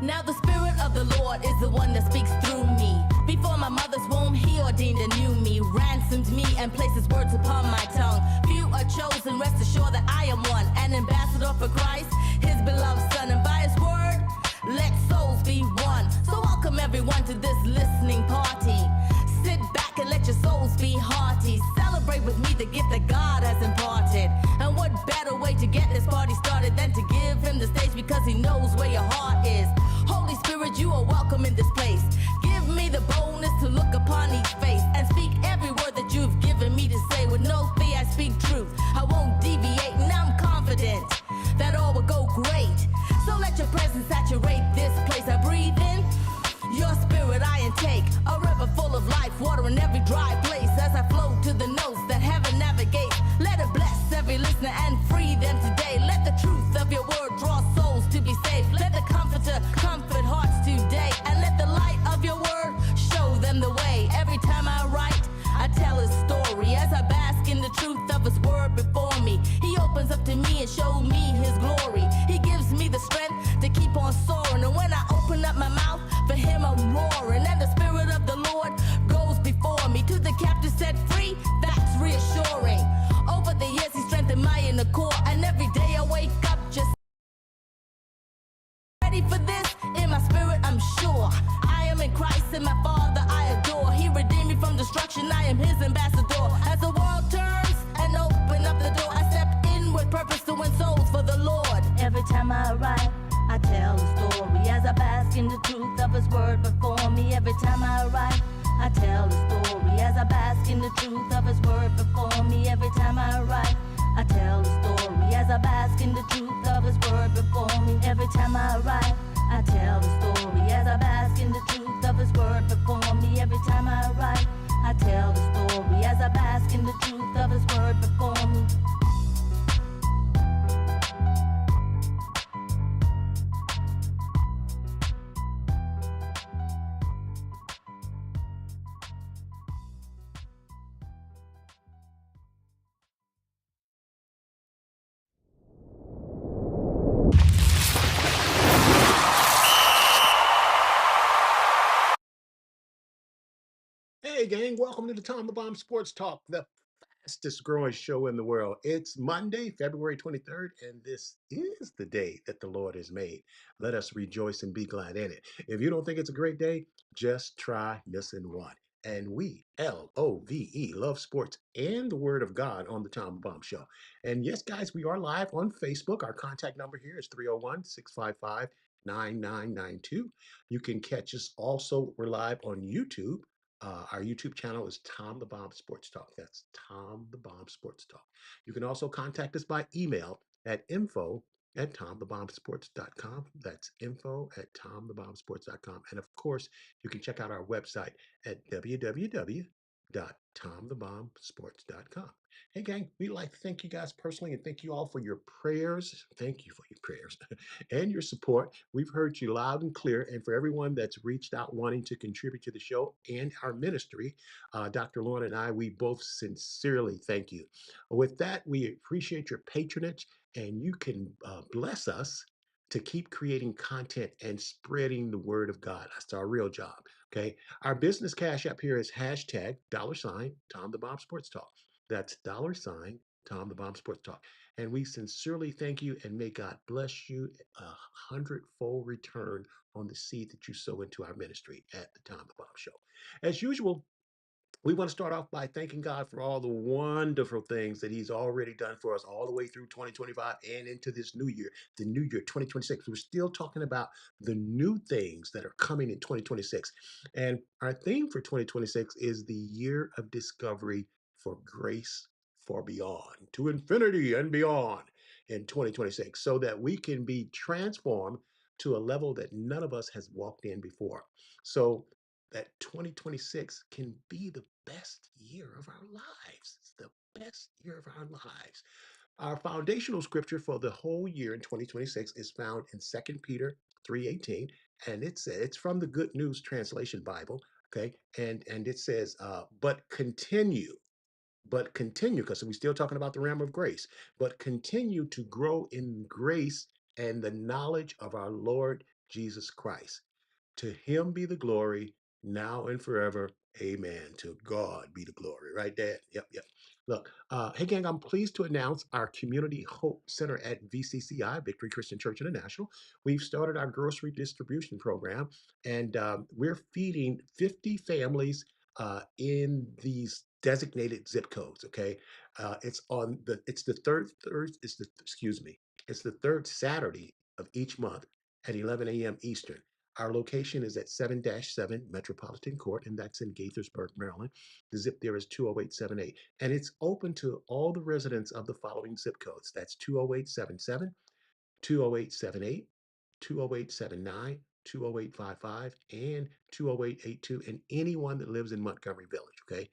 Now the Spirit of the Lord is the one that speaks through me. Before my mother's womb, he ordained and knew me, ransomed me, and placed his words upon my tongue. Few are chosen, rest assured that I am one, an ambassador for Christ, his beloved son. And by his word, let souls be one. So welcome everyone to this listening party. Sit back and let your souls be hearty. Celebrate with me the gift that God has imparted. And what better way to get this party started than to give him the stage, because he knows where your heart is. Holy Spirit, you are welcome in this place. Give me the boldness to look upon each face and speak every word that you've given me to say. With no fear I speak truth, I won't deviate, and I'm confident that all will go great. So let your presence saturate this place. I breathe in your spirit, I intake a river full of life, water in every dry place. As I flow to the notes that heaven navigates, let it bless every listener and free them today. Let the truth of your word draw souls to be saved. Let the comforter comfort hearts today, and let the light of your word show them the way. Every time I write, I tell his story as I bask in the truth of his word before me. He opens up to me and shows me his glory. He gives me the strength to keep on soaring, and when I open up my mouth, for him I'm roaring. And the Spirit of the Lord goes before me, to the captive set free, that's reassuring. Over the years he strengthened my inner core, and every day I wake up just ready for this. In my spirit I'm sure I am in Christ, and my Father I adore. He redeemed me from destruction, I am his ambassador. As the world turns and open up the door, I step in with purpose to win souls for the Lord. Every time I write, I tell a story as I bask in the truth of his word before me. Every time I write, I tell a story as I bask in the truth of his word before me. Every time I write, I tell a story as I bask in the truth of his word before me. Every time I write, I tell a story as I bask in the truth of his word before me. Every time I write, I tell the story as I bask in the truth of his word before me. Hey, gang, welcome to the Tom the Bomb Sports Talk, the fastest growing show in the world. It's Monday, February 23rd, and this is the day that the Lord has made. Let us rejoice and be glad in it. If you don't think it's a great day, just try missing one. And we, LOVE, love sports and the Word of God on the Tom the Bomb Show. And yes, guys, we are live on Facebook. Our contact number here is 301-655-9992. You can catch us also. We're live on YouTube. Our YouTube channel is Tom the Bomb Sports Talk. That's Tom the Bomb Sports Talk. You can also contact us by email at info@tomthebombsports.com. That's info@tomthebombsports.com. And of course, you can check out our website at www.tomthebombsports.com. Hey, gang, we'd like to thank you guys personally and thank you all for your prayers. Thank you for your prayers and your support. We've heard you loud and clear. And for everyone that's reached out wanting to contribute to the show and our ministry, Dr. Lauren and I, we both sincerely thank you. With that, we appreciate your patronage, and you can bless us to keep creating content and spreading the word of God. That's our real job. Okay. Our business cash app here is hashtag $Tom the Bomb Sports Talk. That's $Tom the Bomb Sports Talk. And we sincerely thank you, and may God bless you a hundredfold return on the seed that you sow into our ministry at the Tom the Bomb Show. As usual, we want to start off by thanking God for all the wonderful things that he's already done for us all the way through 2025 and into this new year, the new year 2026. We're still talking about the new things that are coming in 2026. And our theme for 2026 is the year of discovery for grace for beyond, to infinity and beyond in 2026, so that we can be transformed to a level that none of us has walked in before. So that 2026 can be the best year of our lives. It's the best year of our lives. Our foundational scripture for the whole year in 2026 is found in 2 Peter 3:18, and it's from the Good News Translation Bible. Okay, and it says, but continue, because we're still talking about the realm of grace, but continue to grow in grace and the knowledge of our Lord Jesus Christ. To him be the glory now and forever. Amen. To God be the glory. Right, Dad? Yep, yep. Look, hey, gang, I'm pleased to announce our Community Hope Center at VCCI, Victory Christian Church International. We've started our grocery distribution program, and we're feeding 50 families in these designated zip codes. Okay, it's the excuse me, it's the third Saturday of each month at 11 a.m. Eastern. Our location is at 7-7 Metropolitan Court, and that's in Gaithersburg, Maryland. The zip there is 20878. And it's open to all the residents of the following zip codes. That's 20877, 20878, 20879, 20855, and 20882, and anyone that lives in Montgomery Village. Okay.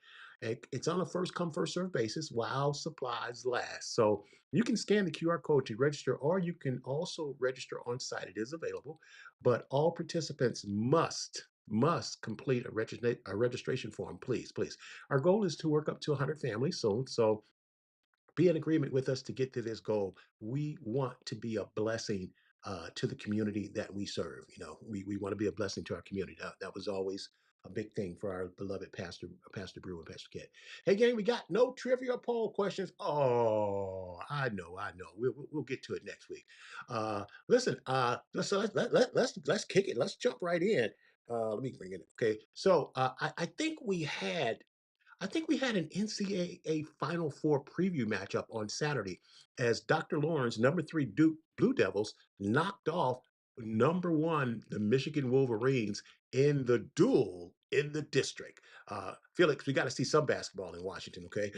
It's on a first come, first served basis while supplies last. So you can scan the QR code to register, or you can also register on site. It is available, but all participants must complete a registration form, please, please. Our goal is to work up to 100 families soon. So be in agreement with us to get to this goal. We want to be a blessing to the community that we serve. We want to be a blessing to our community. That was always a big thing for our beloved Pastor Brew and Pastor Kit. Hey, gang, we got no trivia poll questions. Oh, I know. We'll get to it next week. Listen, let's kick it. Let's jump right in. Let me bring it. Okay, so I think we had an NCAA Final Four preview matchup on Saturday as Dr. Lawrence, number three Duke Blue Devils, knocked off number one, the Michigan Wolverines, in the duel in the district. Felix, we got to see some basketball in Washington, okay?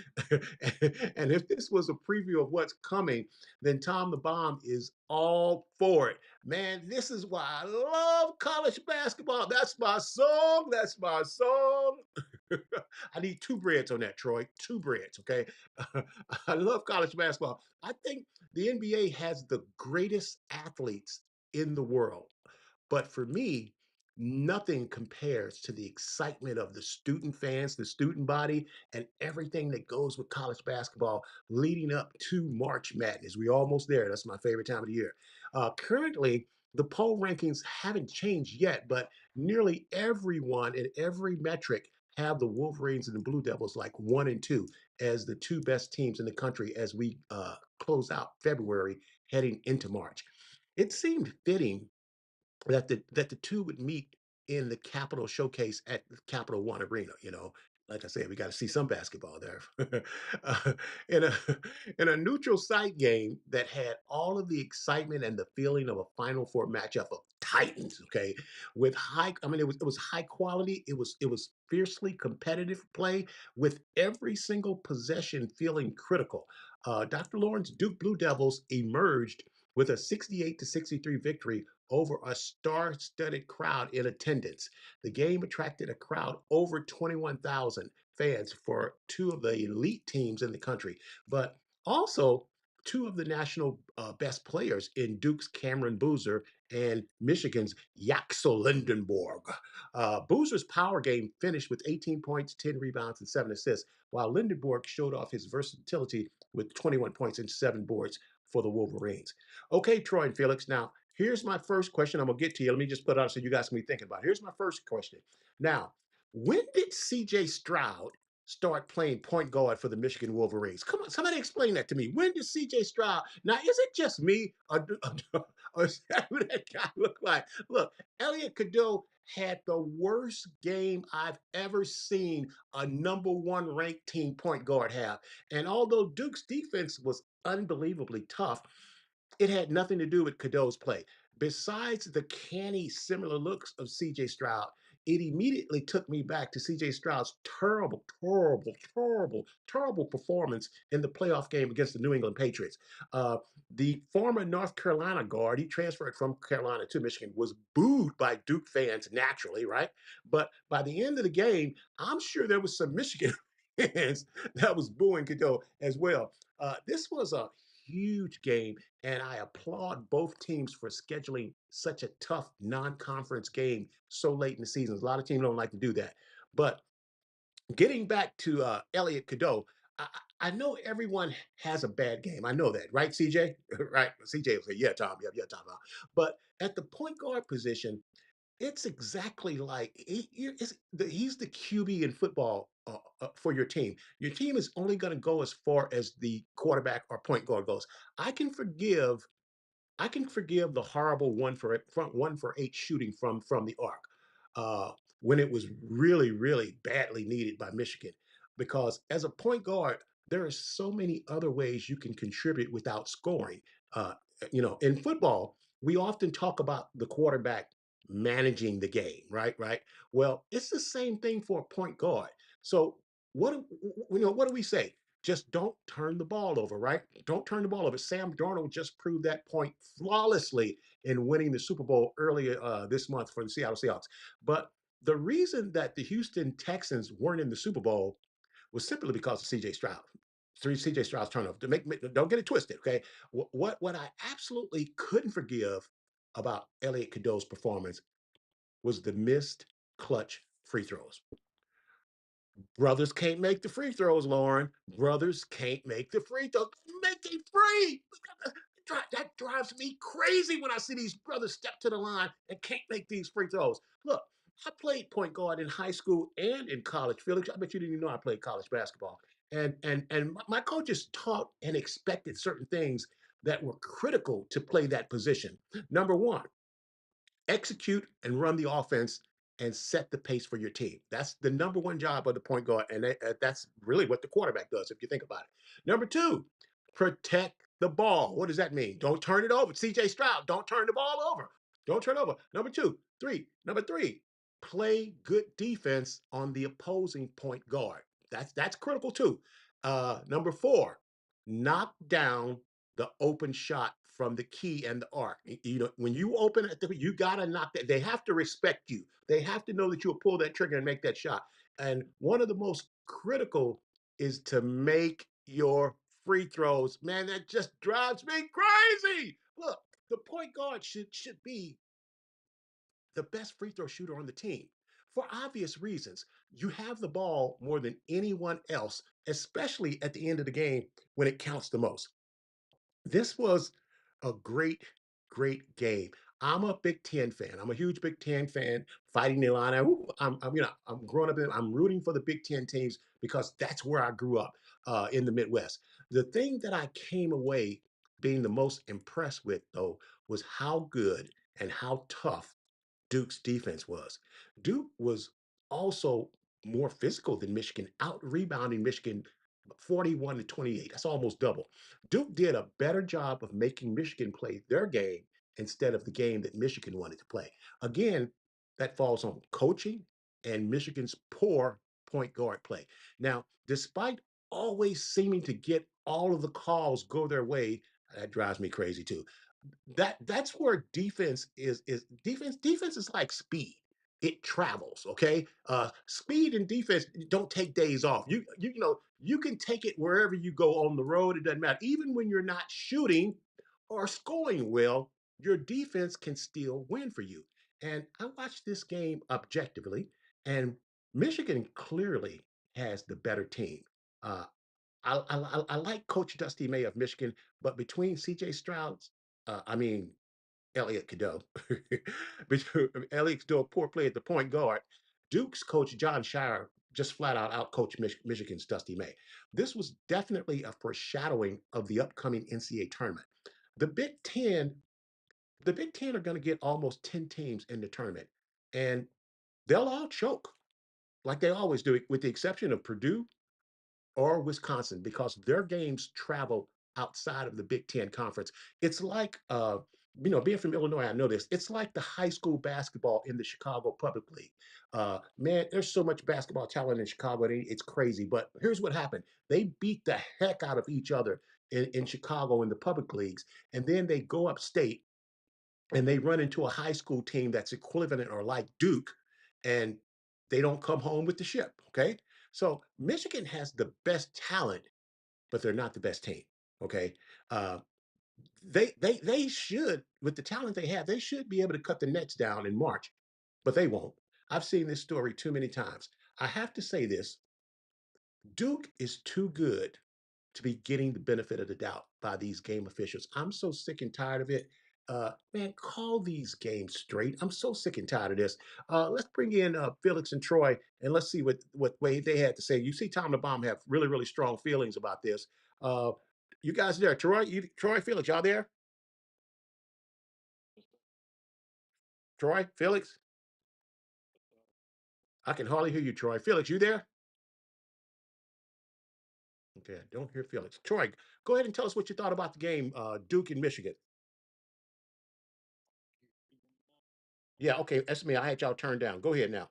And if this was a preview of what's coming, then Tom the Bomb is all for it. Man, this is why I love college basketball. That's my song. That's my song. I need two breads on that, Troy. Two breads, okay? I love college basketball. I think the NBA has the greatest athletes in the world. But for me, nothing compares to the excitement of the student fans, the student body, and everything that goes with college basketball leading up to March Madness. We're almost there. That's my favorite time of the year. Currently, the poll rankings haven't changed yet, but nearly everyone in every metric have the Wolverines and the Blue Devils like one and two as the two best teams in the country as we close out February heading into March. It seemed fitting that the two would meet in the Capitol Showcase at the Capital One Arena. Like I said, we got to see some basketball there. uh, in a in a neutral site game that had all of the excitement and the feeling of a Final Four matchup of Titans. Okay, with high, I mean, it was high quality. It was fiercely competitive play with every single possession feeling critical. Dr. Lawrence Duke Blue Devils emerged with a 68-63 victory over a star-studded crowd in attendance. The game attracted a crowd over 21,000 fans for two of the elite teams in the country, but also two of the national best players in Duke's Cameron Boozer and Michigan's Yaxel Lindenborg. Boozer's power game finished with 18 points, 10 rebounds, and 7 assists, while Lindenborg showed off his versatility with 21 points and 7 boards for the Wolverines. Okay, Troy and Felix. Now, here's my first question. I'm gonna get to you. Let me just put it out so you guys can be thinking about it. Here's my first question. Now, when did CJ Stroud start playing point guard for the Michigan Wolverines? Come on, somebody explain that to me. When did CJ Stroud? Now, is it just me, or is that what that guy look like? Look, Elliot Cadeau had the worst game I've ever seen a number one ranked team point guard have. And although Duke's defense was unbelievably tough, it had nothing to do with Cadeau's play. Besides the canny, similar looks of CJ Stroud, it immediately took me back to CJ Stroud's terrible, terrible, terrible, terrible performance in the playoff game against the New England Patriots. Uh, the former North Carolina guard, he transferred from Carolina to Michigan, was booed by Duke fans naturally, right? But by the end of the game, I'm sure there was some Michigan fans that was booing Cadeau as well. This was a huge game, and I applaud both teams for scheduling such a tough non-conference game so late in the season. A lot of teams don't like to do that. But getting back to Elliot Cadeau, I know everyone has a bad game. I know that, right, CJ? Right? CJ will say, "Yeah, Tom. Yeah, yeah, Tom." But at the point guard position, it's exactly like he's the QB in football for your team. Your team is only going to go as far as the quarterback or point guard goes. I can forgive I can forgive the horrible one for eight shooting from the arc uh, when it was really really badly needed by Michigan, because as a point guard there are so many other ways you can contribute without scoring. Uh, in football we often talk about the quarterback managing the game, right? Right. Well, it's the same thing for a point guard. So what do we say? Just don't turn the ball over, right? Don't turn the ball over. Sam Darnold just proved that point flawlessly in winning the Super Bowl earlier this month for the Seattle Seahawks. But the reason that the Houston Texans weren't in the Super Bowl was simply because of CJ Stroud. CJ Stroud's turnover. Don't get it twisted, okay? What I absolutely couldn't forgive about Elliot Cadeau's performance was the missed clutch free throws. Brothers can't make the free throws, Lauren. Brothers can't make the free throws. Make it free. That drives me crazy when I see these brothers step to the line and can't make these free throws. Look, I played point guard in high school and in college. Felix, I bet you didn't even know I played college basketball. And my coaches taught and expected certain things that were critical to play that position. Number one, execute and run the offense and set the pace for your team. That's the number one job of the point guard, and that's really what the quarterback does if you think about it. Number two, protect the ball. What does that mean? Don't turn it over. CJ Stroud, don't turn the ball over. Don't turn over. Number three, play good defense on the opposing point guard. That's critical too. Number four, knock down the open shot from the key and the arc. When you open it, you gotta knock that. They have to respect you. They have to know that you'll pull that trigger and make that shot. And one of the most critical is to make your free throws. Man, that just drives me crazy. Look, the point guard should be the best free throw shooter on the team for obvious reasons. You have the ball more than anyone else, especially at the end of the game when it counts the most. This was a great, great game. I'm a Big Ten fan. I'm a huge Big Ten fan. Fighting the Illini. I'm growing up. I'm rooting for the Big Ten teams because that's where I grew up in the Midwest. The thing that I came away being the most impressed with, though, was how good and how tough Duke's defense was. Duke was also more physical than Michigan, out rebounding Michigan 41 to 28. That's almost double. Duke did a better job of making Michigan play their game instead of the game that Michigan wanted to play. Again, that falls on coaching and Michigan's poor point guard play. Now, despite always seeming to get all of the calls go their way, that drives me crazy too. That's where defense is like speed. It travels. Okay, speed and defense don't take days off. You can take it wherever you go on the road. It doesn't matter. Even when you're not shooting or scoring well, your defense can still win for you. And I watched this game objectively, and Michigan clearly has the better team. uh, I like Coach Dusty May of Michigan, but between C.J. Stroud's, I mean Elliot Cadeau, between Elliot Cadeau, poor play at the point guard, Duke's coach John Shire just flat out outcoached Michigan's Dusty May. This was definitely a foreshadowing of the upcoming NCAA tournament. The Big Ten, the Big Ten are going to get almost 10 teams in the tournament, and they'll all choke like they always do, with the exception of Purdue or Wisconsin, because their games travel outside of the Big Ten conference. It's like, being from Illinois, I know this. It's like the high school basketball in the Chicago Public League. Man, there's so much basketball talent in Chicago, it's crazy. But here's what happened: they beat the heck out of each other in Chicago in the public leagues, and then they go upstate and they run into a high school team that's equivalent or like Duke, and they don't come home with the ship. Okay. So Michigan has the best talent, but they're not the best team. Okay. Uh, they should, with the talent they have, they should be able to cut the nets down in March, but they won't. I've seen this story too many times. I have to say this: Duke is too good to be getting the benefit of the doubt by these game officials. I'm so sick and tired of it. Man, call these games straight. I'm so sick and tired of this. Let's bring in Felix and Troy, and let's see what way they had to say. You see, Tom the Bomb have really really strong feelings about this. Uh, you guys there, Troy? Troy, Felix, y'all there? Troy, Felix? I can hardly hear you, Troy. Felix, you there? Okay, I don't hear Felix. Troy, go ahead and tell us what you thought about the game, Duke and Michigan. Yeah, okay, that's me. I had y'all turned down. Go ahead now.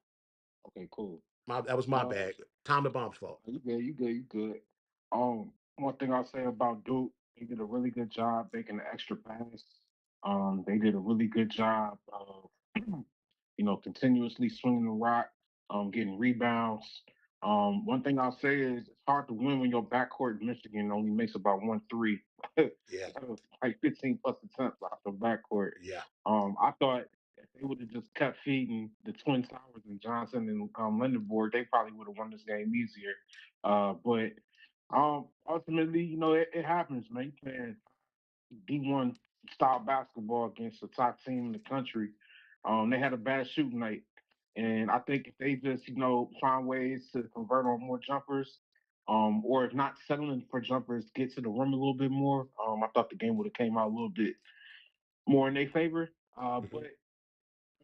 Okay, cool. That was my Uh, bad. Tom the Bomb's fault. you good, you good, you good. One thing I'll say about Duke, they did a really good job making the extra pass. They did a really good job of, continuously swinging the rock, getting rebounds. One thing I'll say is it's hard to win when your backcourt in Michigan only makes about 1 3. Yeah, Like 15 plus attempts off the backcourt. yeah. I thought if they would have just kept feeding the Twin Towers and Johnson and Lindenborg, they probably would have won this game easier. But ultimately, it happens, man. You playing D1 style basketball against the top team in the country. They had a bad shooting night. And I think if they just, find ways to convert on more jumpers, or if not settling for jumpers, get to the rim a little bit more, I thought the game would have came out a little bit more in their favor. But Mhm.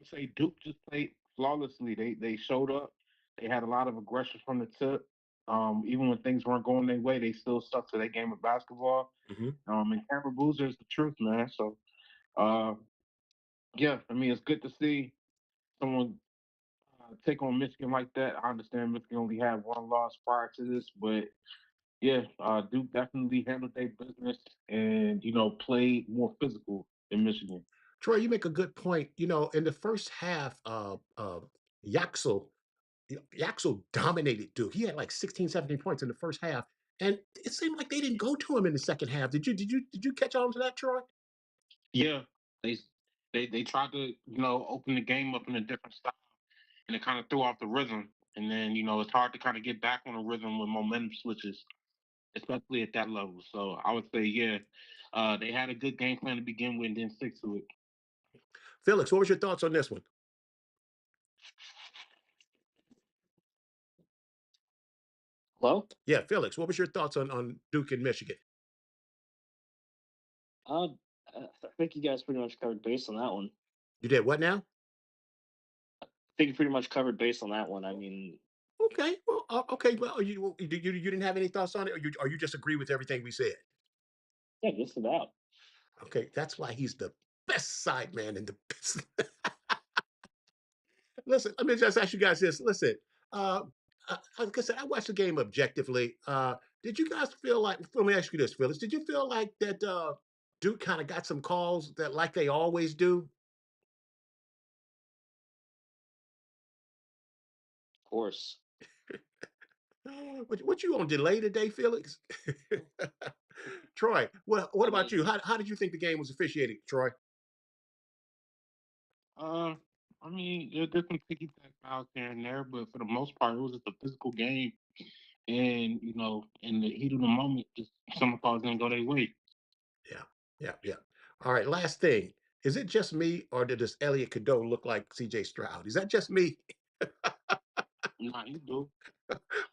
I say Duke just played flawlessly. They showed up. They had a lot of aggression from the tip. Even when things weren't going their way, they still stuck to their game of basketball. Mhm. And Cameron Boozer is the truth, man. So, uh, yeah, I mean, it's good to see someone take on Michigan like that. I understand Michigan only had one loss prior to this, but yeah, Duke definitely handled their business and played more physical than Michigan. Troy, you make a good point. In the first half, Yaxel, Yaxel dominated Duke. He had like 16, 17 points in the first half, and it seemed like they didn't go to him in the second half. Did you catch on to that, Troy? Yeah, they they tried to open the game up in a different style, and it kind of threw off the rhythm. And then it's hard to kind of get back on a rhythm when momentum switches, especially at that level. So I would say, yeah, they had a good game plan to begin with, and then stick to it. Felix, what was your thoughts on this one? Hello? Yeah, Felix, what was your thoughts on Duke and Michigan? Uh, I think you guys pretty much covered base on that one. You did what now? I think you pretty much covered base on that one. I mean, Okay, well, okay. Well, you didn't have any thoughts on it, or you just agree with everything we said? yeah, just about. Okay, that's why he's the best side man in the business. Listen, let me just ask you guys this. Listen, uh, like I said, I watched the game objectively. Did you guys feel like? Let me ask you this, Phyllis. Did you feel like that Duke kind of got some calls that like they always do? Of course. What you on delay today, Felix? Troy, what I about mean, you? How did you think the game was officiated, Troy? Uh, I mean, there's some ticky tack fouls here and there, but for the most part, it was just a physical game. And in the heat of the moment, just some calls didn't go their way. Yeah, yeah, yeah. All right, last thing. Is it just me, or does Elliot Cadeau look like C.J. Stroud? Is that just me? Nah, you do.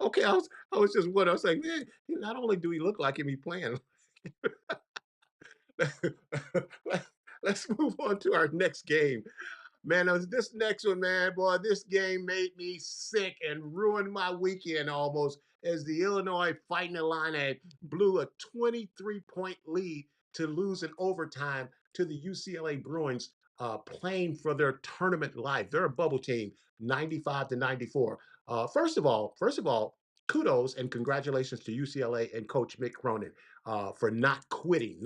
Okay, I was just what I was like, man. Not only do he look like him, he playing. Let's move on to our next game. Man, this next one, man, boy, this game made me sick and ruined my weekend almost as the Illinois Fighting Illini blew a 23-point lead to lose in overtime to the UCLA Bruins, playing for their tournament life. They're a bubble team, 95-94. First of all, kudos and congratulations to UCLA and Coach Mick Cronin for not quitting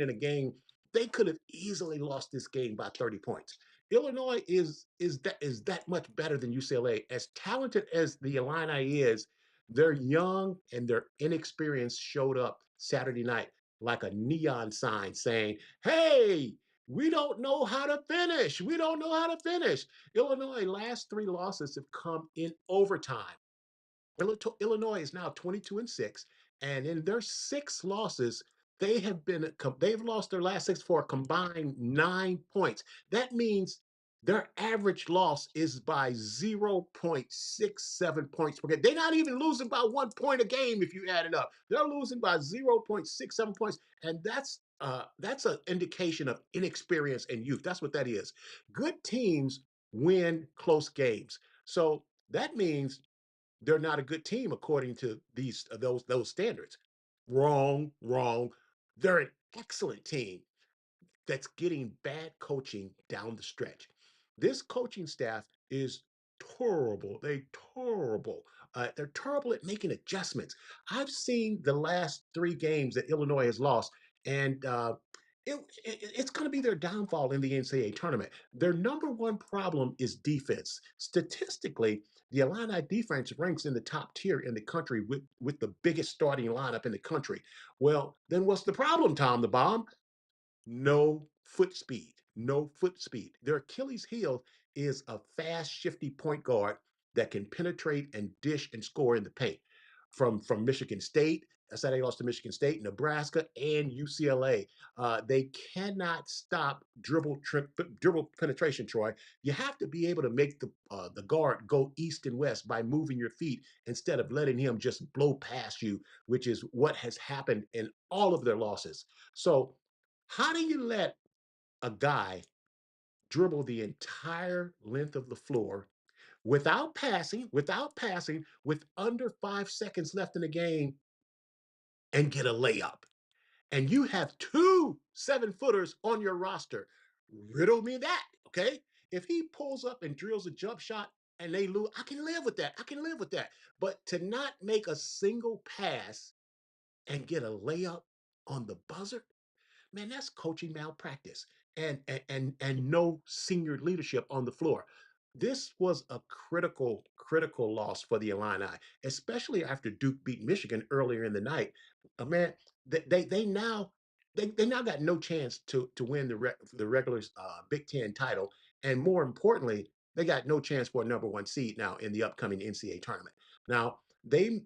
in a game. They could have easily lost this game by 30 points. Illinois is that much better than UCLA. As talented as the Illini is, they're young and their inexperience showed up Saturday night like a neon sign saying, "Hey, we don't know how to finish. We don't know how to finish." Illinois last three losses have come in overtime. Illinois is now 22-6, and in their 6 losses, they've lost their last 6 for a combined 9 points. That means their average loss is by 0.67 points per game. They're not even losing by 1 point a game if you add it up. They're losing by 0.67 points, and that's an indication of inexperience and youth. That's what that is. Good teams win close games. So that means they're not a good team according to those standards. Wrong, wrong. They're an excellent team that's getting bad coaching down the stretch. This coaching staff is terrible. They're terrible at making adjustments. I've seen the last 3 games that Illinois has lost, and it's going to be their downfall in the NCAA tournament. Their number one problem is defense. Statistically, the Illini defense ranks in the top tier in the country with the biggest starting lineup in the country. Well, then what's the problem, Tom the Bomb? No foot speed. No foot speed. Their Achilles heel is a fast, shifty point guard that can penetrate and dish and score in the paint. From Michigan State, I said they lost to Michigan State, Nebraska, and UCLA. They cannot stop dribble penetration. Troy, you have to be able to make the guard go east and west by moving your feet instead of letting him just blow past you, which is what has happened in all of their losses. So how do you let a guy dribble the entire length of the floor without passing, with under 5 seconds left in the game and get a layup? And you have 2 7-footers on your roster. Riddle me that, okay? If he pulls up and drills a jump shot and they lose, I can live with that. I can live with that. But to not make a single pass and get a layup on the buzzer, man, that's coaching malpractice and no senior leadership on the floor. This was a critical loss for the Illini, especially after Duke beat Michigan earlier in the night. Man, they now got no chance to win the regular Big Ten title, and more importantly, they got no chance for a number one seed now in the upcoming NCAA tournament. Now, they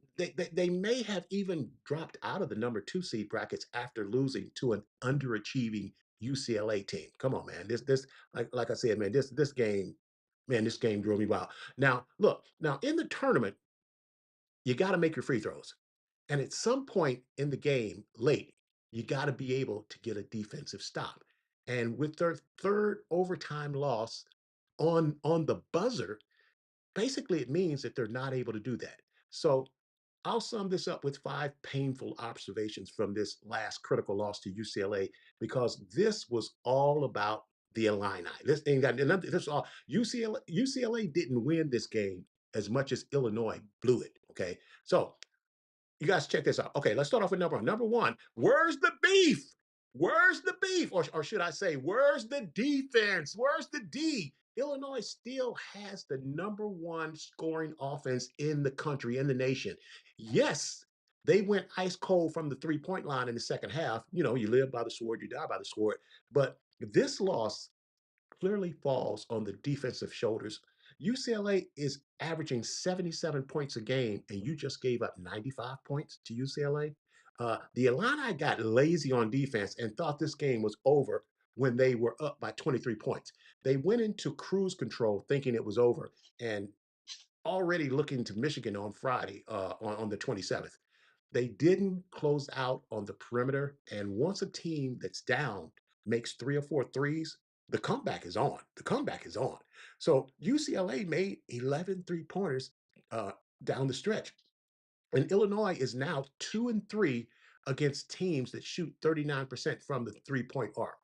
may have even dropped out of the number 2 seed brackets after losing to an underachieving UCLA team. Come on, man. This like I said, man, this game, man, this game drove me wild. Now, look, now in the tournament, you got to make your free throws. And at some point in the game, late, you got to be able to get a defensive stop. And with their third overtime loss on the buzzer, basically it means that they're not able to do that. So I'll sum this up with 5 painful observations from this last critical loss to UCLA, because this was all about the Illini. This ain't got nothing. This is all UCLA. UCLA didn't win this game as much as Illinois blew it. Okay, so you guys check this out. Okay, let's start off with number one. Number one, where's the beef? Where's the beef? Or should I say, where's the defense? Where's the D? Illinois still has the number one scoring offense in the country, in the nation. Yes, they went ice cold from the 3 point line in the second half. You know, you live by the sword, you die by the sword. But this loss clearly falls on the defensive shoulders. UCLA is averaging 77 points a game, and you just gave up 95 points to UCLA. The Illini got lazy on defense and thought this game was over when they were up by 23 points. They went into cruise control thinking it was over and already looking to Michigan on Friday, on the 27th. They didn't close out on the perimeter. And once a team that's down makes 3 or 4 threes, the comeback is on. The comeback is on. So UCLA made 11 3 pointers down the stretch. And Illinois is now 2-3 against teams that shoot 39% from the 3 point arc.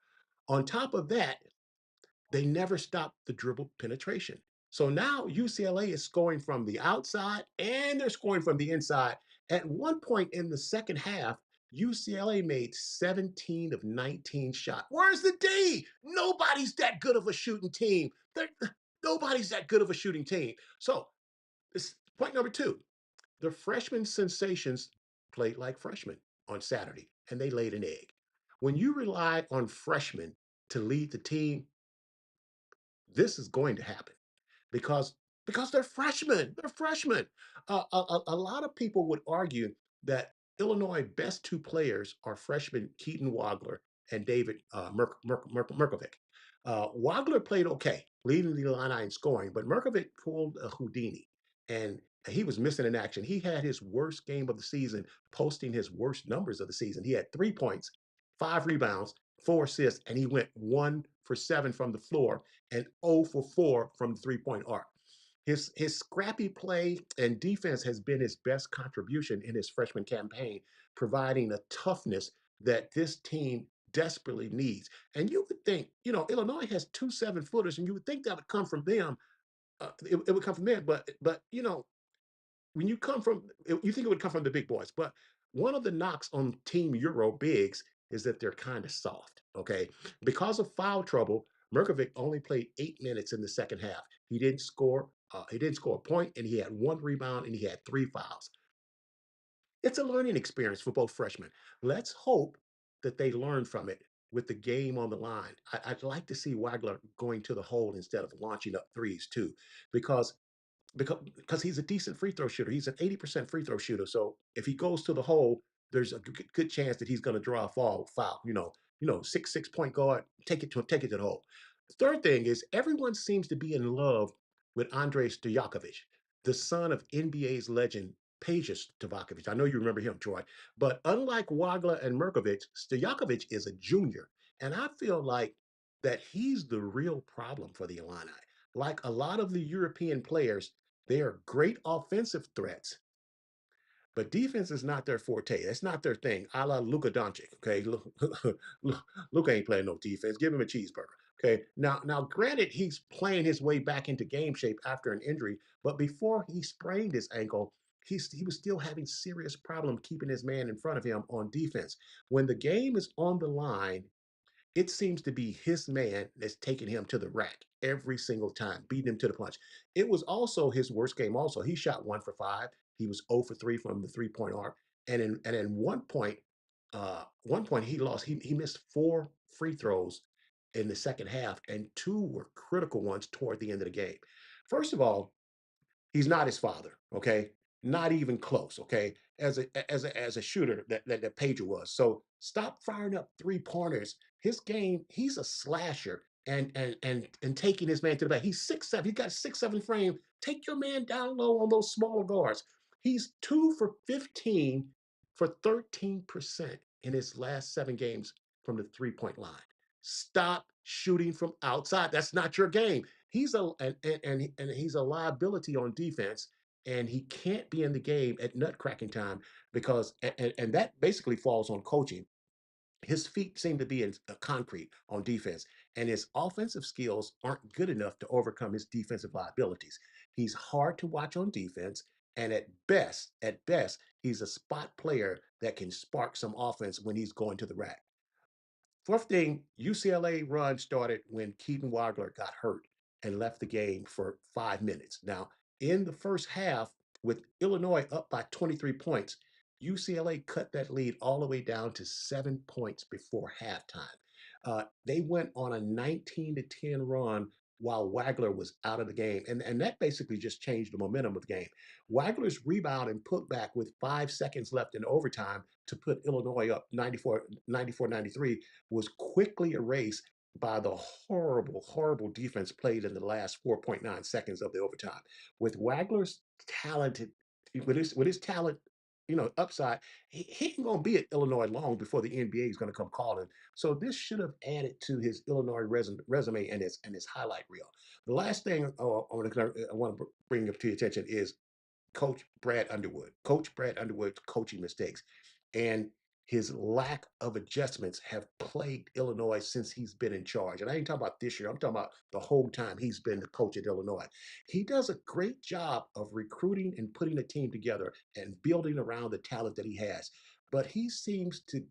On top of that, they never stopped the dribble penetration. So now UCLA is scoring from the outside and they're scoring from the inside. At one point in the second half, UCLA made 17 of 19 shots. Where's the D? Nobody's that good of a shooting team. Nobody's that good of a shooting team. So, this point number two, the freshman sensations played like freshmen on Saturday, and they laid an egg. When you rely on freshmen to lead the team, this is going to happen because because they're freshmen. They're freshmen. A lot of people would argue that Illinois' best two players are freshmen Keaton Wagler and David Merkovic. Wagler played okay, leading the Illini in scoring, but Merkovic pulled a Houdini, and he was missing in action. He had his worst game of the season, posting his worst numbers of the season. He had 3 points, 5 rebounds, 4 assists, and he went 1 for 7 from the floor and 0 for 4 from the 3 point arc. His scrappy play and defense has been his best contribution in his freshman campaign, providing a toughness that this team desperately needs. And you would think, Illinois has 2 7-footers, and you would think that would come from them. It would come from them, but when you come from, you think it would come from the big boys. But one of the knocks on Team Euro bigs is that they're kind of soft. Okay, because of foul trouble, Merkovic only played 8 minutes in the second half. He didn't score. He didn't score a point, and he had 1 rebound, and he had 3 fouls. It's a learning experience for both freshmen. Let's hope that they learn from it with the game on the line. I'd like to see Wagler going to the hole instead of launching up threes too, because because he's a decent free throw shooter. He's an 80% free throw shooter. So if he goes to the hole, there's a good chance that he's going to draw a foul. Six point guard, take it to the hole. The third thing is everyone seems to be in love with Andrei Stojakovic, the son of NBA's legend Peja Stojakovic. I know you remember him, Troy. But unlike Wagler and Merkovic, Stojakovic is a junior, and I feel like that he's the real problem for the Illini. Like a lot of the European players, they are great offensive threats, but defense is not their forte. That's not their thing. A la Luka Doncic. Okay, Luka ain't playing no defense. Give him a cheeseburger. Okay, now, granted, he's playing his way back into game shape after an injury, but before he sprained his ankle, he was still having serious problem keeping his man in front of him on defense. When the game is on the line, it seems to be his man that's taking him to the rack every single time, beating him to the punch. It was also his worst game. Also, he shot 1 for 5. He was 0 for 3 from the 3 point arc. And in one point he lost. He missed 4 free throws in the second half, and 2 were critical ones toward the end of the game. First of all, he's not his father, okay? Not even close, okay? As a shooter that Pedro was. So stop firing up 3 pointers. His game, he's a slasher and taking his man to the back. He's 6'7". He got a 6'7" frame. Take your man down low on those smaller guards. He's 2 for 15 for 13% in his last 7 games from the 3 point line. Stop shooting from outside. That's not your game. He's and he's a liability on defense, and he can't be in the game at nut cracking time because and that basically falls on coaching. His feet seem to be in concrete on defense, and his offensive skills aren't good enough to overcome his defensive liabilities. He's hard to watch on defense, and at best, he's a spot player that can spark some offense when he's going to the rack. Fourth thing, UCLA run started when Keaton Wagler got hurt and left the game for 5 minutes. Now, in the first half, with Illinois up by 23 points, UCLA cut that lead all the way down to 7 points before halftime. They went on a 19-10 run while Wagler was out of the game. And that basically just changed the momentum of the game. Wagler's rebound and putback with 5 seconds left in overtime to put Illinois up 94-93 was quickly erased by the horrible, horrible defense played in the last 4.9 seconds of the overtime. With Wagler's talented, with his talent, upside, he ain't gonna be at Illinois long before the NBA is gonna come calling. So this should have added to his Illinois resume and his highlight reel. The last thing I want to bring up to your attention is Coach Brad Underwood's coaching mistakes, and his lack of adjustments have plagued Illinois since he's been in charge. And I ain't talking about this year. I'm talking about the whole time he's been the coach at Illinois. He does a great job of recruiting and putting a team together and building around the talent that he has. But he seems to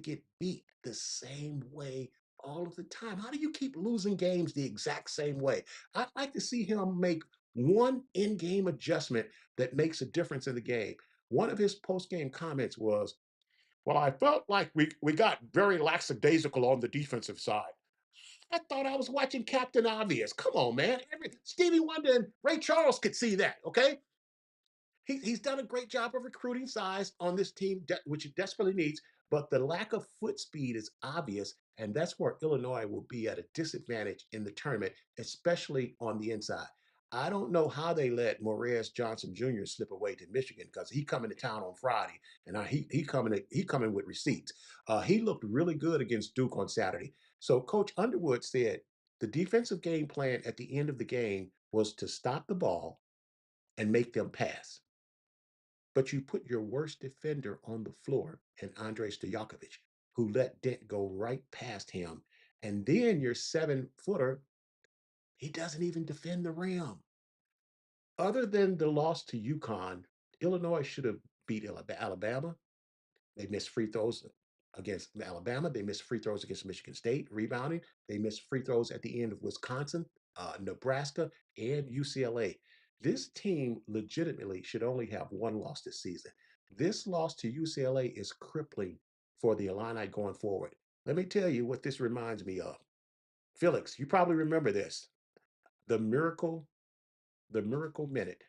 get beat the same way all of the time. How do you keep losing games the exact same way? I'd like to see him make one in-game adjustment that makes a difference in the game. One of his post-game comments was, "Well, I felt like we got very lackadaisical on the defensive side." I thought I was watching Captain Obvious. Come on, man. Stevie Wonder and Ray Charles could see that, okay? He's done a great job of recruiting size on this team, which it desperately needs, but the lack of foot speed is obvious, and that's where Illinois will be at a disadvantage in the tournament, especially on the inside. I don't know how they let Morez Johnson Jr. slip away to Michigan because he coming to town on Friday, and he coming with receipts. He looked really good against Duke on Saturday. So Coach Underwood said the defensive game plan at the end of the game was to stop the ball and make them pass. But you put your worst defender on the floor and Andre Stojakovic, who let Dent go right past him. And then your 7-footer, he doesn't even defend the rim. Other than the loss to UConn, Illinois should have beat Alabama. They missed free throws against Alabama. They missed free throws against Michigan State, rebounding. They missed free throws at the end of Wisconsin, Nebraska, and UCLA. This team legitimately should only have one loss this season. This loss to UCLA is crippling for the Illini going forward. Let me tell you what this reminds me of. Felix, you probably remember this. The miracle, the miracle minute.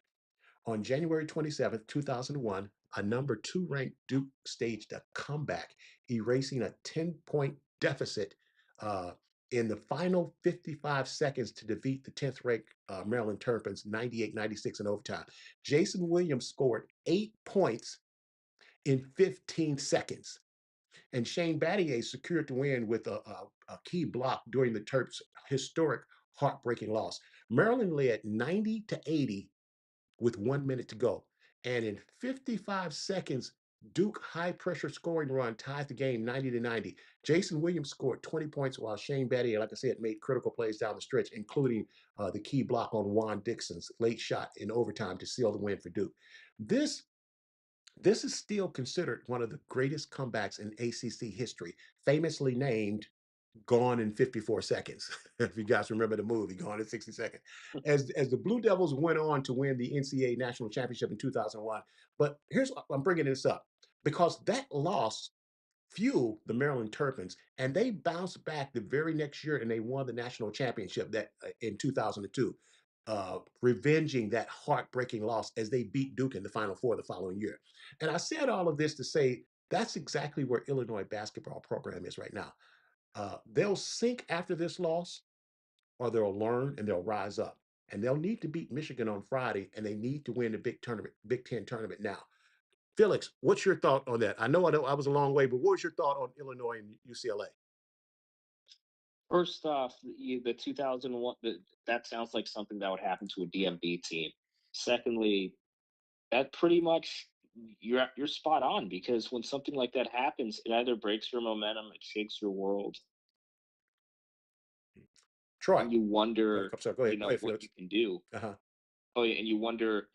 On January 27th, 2001, a number two ranked Duke staged a comeback, erasing a 10-point deficit uh, in the final 55 seconds to defeat the 10th ranked Maryland Terrapins 98-96 in overtime. Jason Williams scored 8 points in 15 seconds. And Shane Battier secured the win with a key block during the Terps' historic heartbreaking loss. Maryland led 90-80 with 1 minute to go. And in 55 seconds, Duke high pressure scoring run ties the game 90-90. Jason Williams scored 20 points while Shane Battier, like I said, made critical plays down the stretch, including the key block on Juan Dixon's late shot in overtime to seal the win for Duke. This this is still considered one of the greatest comebacks in ACC history, famously named Gone in 54 Seconds. If you guys remember the movie, Gone in 60 Seconds. As the Blue Devils went on to win the NCAA National Championship in 2001. But here's I'm bringing this up because that loss fueled the Maryland Terrapins, and they bounced back the very next year and they won the national championship that in 2002, revenging that heartbreaking loss as they beat Duke in the Final Four the following year. And I said all of this to say that's exactly where Illinois basketball program is right now. They'll sink after this loss, or they'll learn and they'll rise up. And they'll need to beat Michigan on Friday, and they need to win the Big Ten tournament now. Felix, what's your thought on that? I was a long way, but what was your thought on Illinois and UCLA? First off, the 2001, that sounds like something that would happen to a DMV team. Secondly, that pretty much you're spot on because when something like that happens, it either breaks your momentum, it shakes your world, Troy, and you I'm wonder, sorry. Go ahead, what Felix. you can do. Uh-huh. Oh, yeah, and you wonder,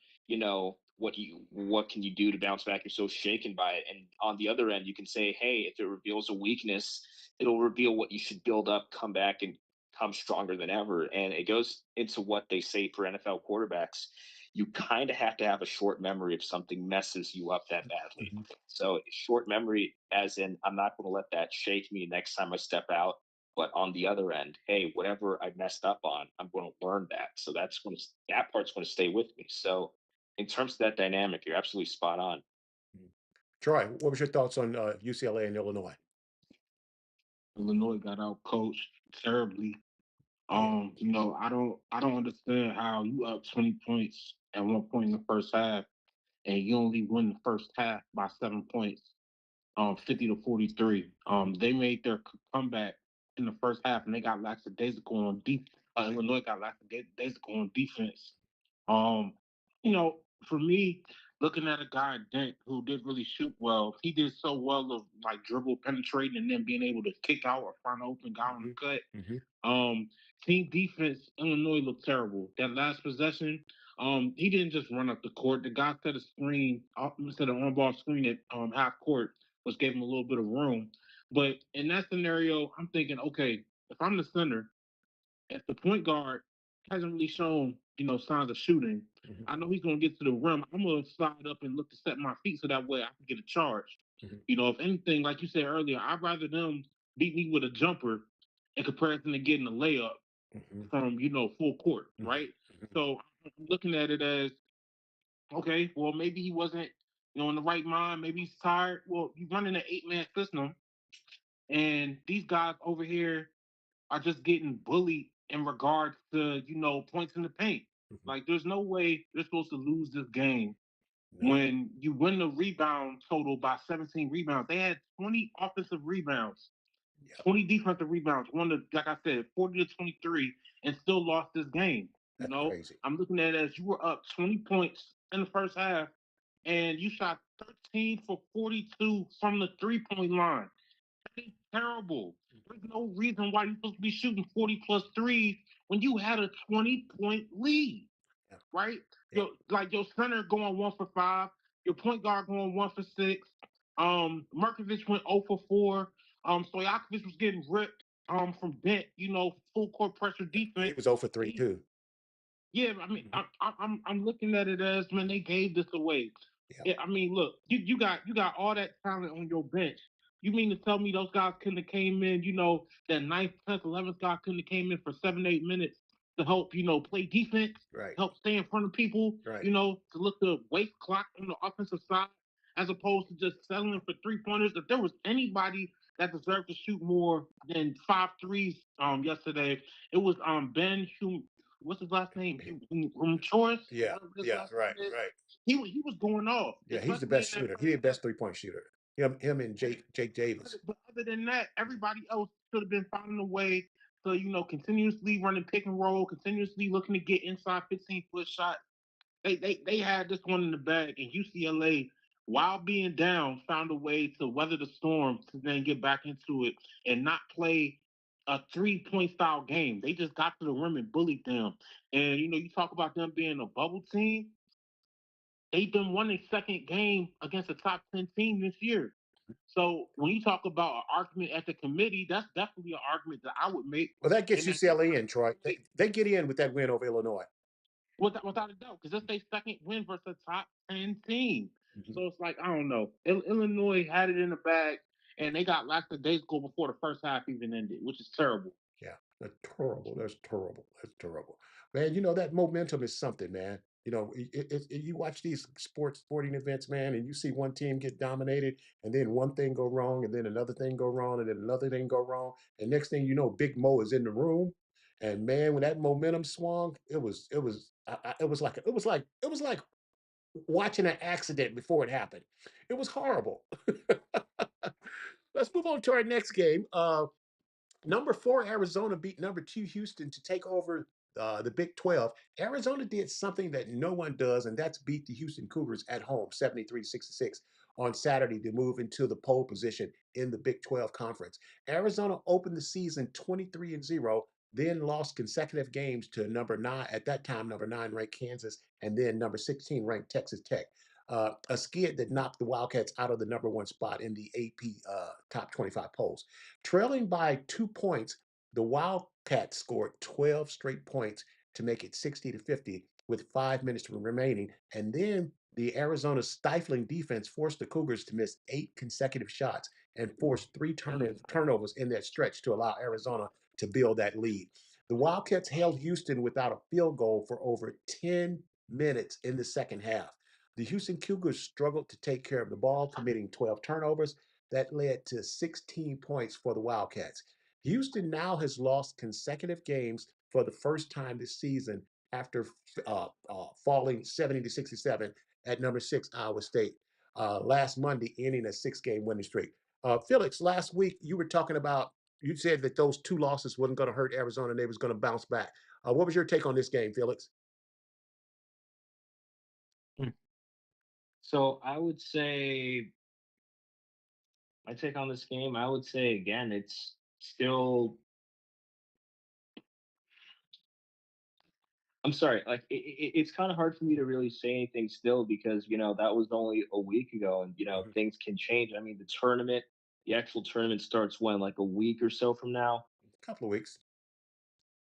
what can you do to bounce back? You're so shaken by it. And on the other end, you can say, hey, if it reveals a weakness, it'll reveal what you should build up, come back, and come stronger than ever. And it goes into what they say for NFL quarterbacks. You kind of have to have a short memory if something messes you up that badly. Mhm. So short memory, as in, I'm not going to let that shake me next time I step out. But on the other end, hey, whatever I messed up on, I'm going to learn that. So that part's going to stay with me. So in terms of that dynamic, you're absolutely spot on. Mhm. Troy, what was your thoughts on UCLA and Illinois? Illinois got out coached terribly. Yeah. I don't understand how you up 20 points at one point in the first half and you only win the first half by 7 points, 50-43. Mhm. They made their comeback in the first half and they got lackadaisical on deep. Illinois got lackadaisical on defense. Um, for me, looking at a guy Dent who did really shoot well, he did so well of like dribble penetrating and then being able to kick out or find an open guy on the Mhm. cut. Mhm. Um, Team defense, Illinois looked terrible. That last possession, he didn't just run up the court. The guy set a screen, set an on-ball screen at half court, which gave him a little bit of room. But in that scenario, I'm thinking, okay, if I'm the center, if the point guard hasn't really shown, signs of shooting, Mhm. I know he's gonna get to the rim. I'm gonna slide up and look to set my feet so that way I can get a charge. Mhm. If anything, like you said earlier, I'd rather them beat me with a jumper in comparison to getting a layup Mhm. from full court, Mhm. right? Mhm. So I'm looking at it as okay, well maybe he wasn't in the right mind, maybe he's tired. Well, you running an 8-man system, and these guys over here are just getting bullied in regards to points in the paint. Mhm. Like there's no way they're supposed to lose this game No. when you win the rebound total by 17 rebounds. They had 20 offensive rebounds, Yep. 20 defensive rebounds, like I said, 40 to 23, and still lost this game. That's crazy. I'm looking at it as you were up 20 points in the first half, and you shot 13 for 42 from the 3-point line. That is terrible. There's no reason why you're supposed to be shooting 40 plus threes when you had a 20-point lead, Yeah. right? Yeah. Your center going 1 for 5, your point guard going 1 for 6. Markovic went 0 for 4. Stojakovic was getting ripped from Dent, full court pressure He defense. was 0 for 3 He, too. yeah, I mean, Mhm. I'm looking at it as, man, they gave this away. Yeah. Yeah, I mean, look, you got all that talent on your bench. You mean to tell me those guys couldn't have came in, that ninth, 10th, 11th guy couldn't have came in for 7, 8 minutes to help, play defense, Right. help stay in front of people, Right. to look the waste clock on the offensive side, as opposed to just settling for 3 pointers. If there was anybody that deserved to shoot more than 5 threes yesterday, it was Ben Hum. What's his last name? Choris, Yeah. whatever his Yeah. last Right. name is. Right. He was going off, Yeah. He's the especially in best that shooter. He first the half. best 3-point shooter. Him and And Jake Davis. but other than that, everybody else should have been finding a way to, continuously running pick and roll, continuously looking to get inside 15-foot shots. They had this one in the bag, and UCLA, while being down, found a way to weather the storm to then get back into it and not play a 3-point style game. They just got to the rim and bullied them. And you talk about them being a bubble team. They've been won a second game against a top 10 team this year. So when you talk about an argument at the committee, that's definitely an argument that I would make. Well, that gets And that they UCLA got in, Troy. They get in with that win over Illinois. without a doubt, because that's their second win versus a top 10 team. Mhm. So it's like, I don't know. Illinois had it in the bag, and they got lackadaisical before the first half even ended, which is terrible. Yeah, that's terrible. That's terrible. That's terrible. Man, that momentum is something, man. You watch these sporting events, man, and you see one team get dominated, and then one thing go wrong, and then another thing go wrong, and then another thing go wrong, and next thing you know, Big Mo is in the room, and man, when that momentum swung, it was like watching an accident before it happened. It was horrible. Let's move on to our next game. Number 4, Arizona beat number 2, Houston to take over the Big 12. Arizona did something that no one does, and that's beat the Houston Cougars at home 73-66 on Saturday to move into the pole position in the Big 12 conference. Arizona opened the season 23-0, then lost consecutive games to number 9, at that time, number 9 ranked Kansas, and then number 16 ranked Texas Tech. A skid that knocked the Wildcats out of the number 1 spot in the AP top 25 polls. Trailing by 2 points, the Wildcats scored 12 straight points to make it 60-50 with 5 minutes remaining. And then the Arizona stifling defense forced the Cougars to miss 8 consecutive shots and forced 3 turnovers in that stretch to allow Arizona to build that lead. The Wildcats held Houston without a field goal for over 10 minutes in the second half. The Houston Cougars struggled to take care of the ball, committing 12 turnovers that led to 16 points for the Wildcats. Houston now has lost consecutive games for the first time this season after falling 70-67 at number 6 Iowa State last Monday, ending a 6-game winning streak. Felix, last week you were talking about. You said that those 2 losses wasn't going to hurt Arizona and they was going to bounce back. What was your take on this game, Felix? So I would say my take on this game, I would say again, it's still. I'm sorry, like it's kind of hard for me to really say anything still because that was only a week ago, and Mhm. things can change. I mean, the actual tournament starts when, like, a week or so from now. A couple of weeks.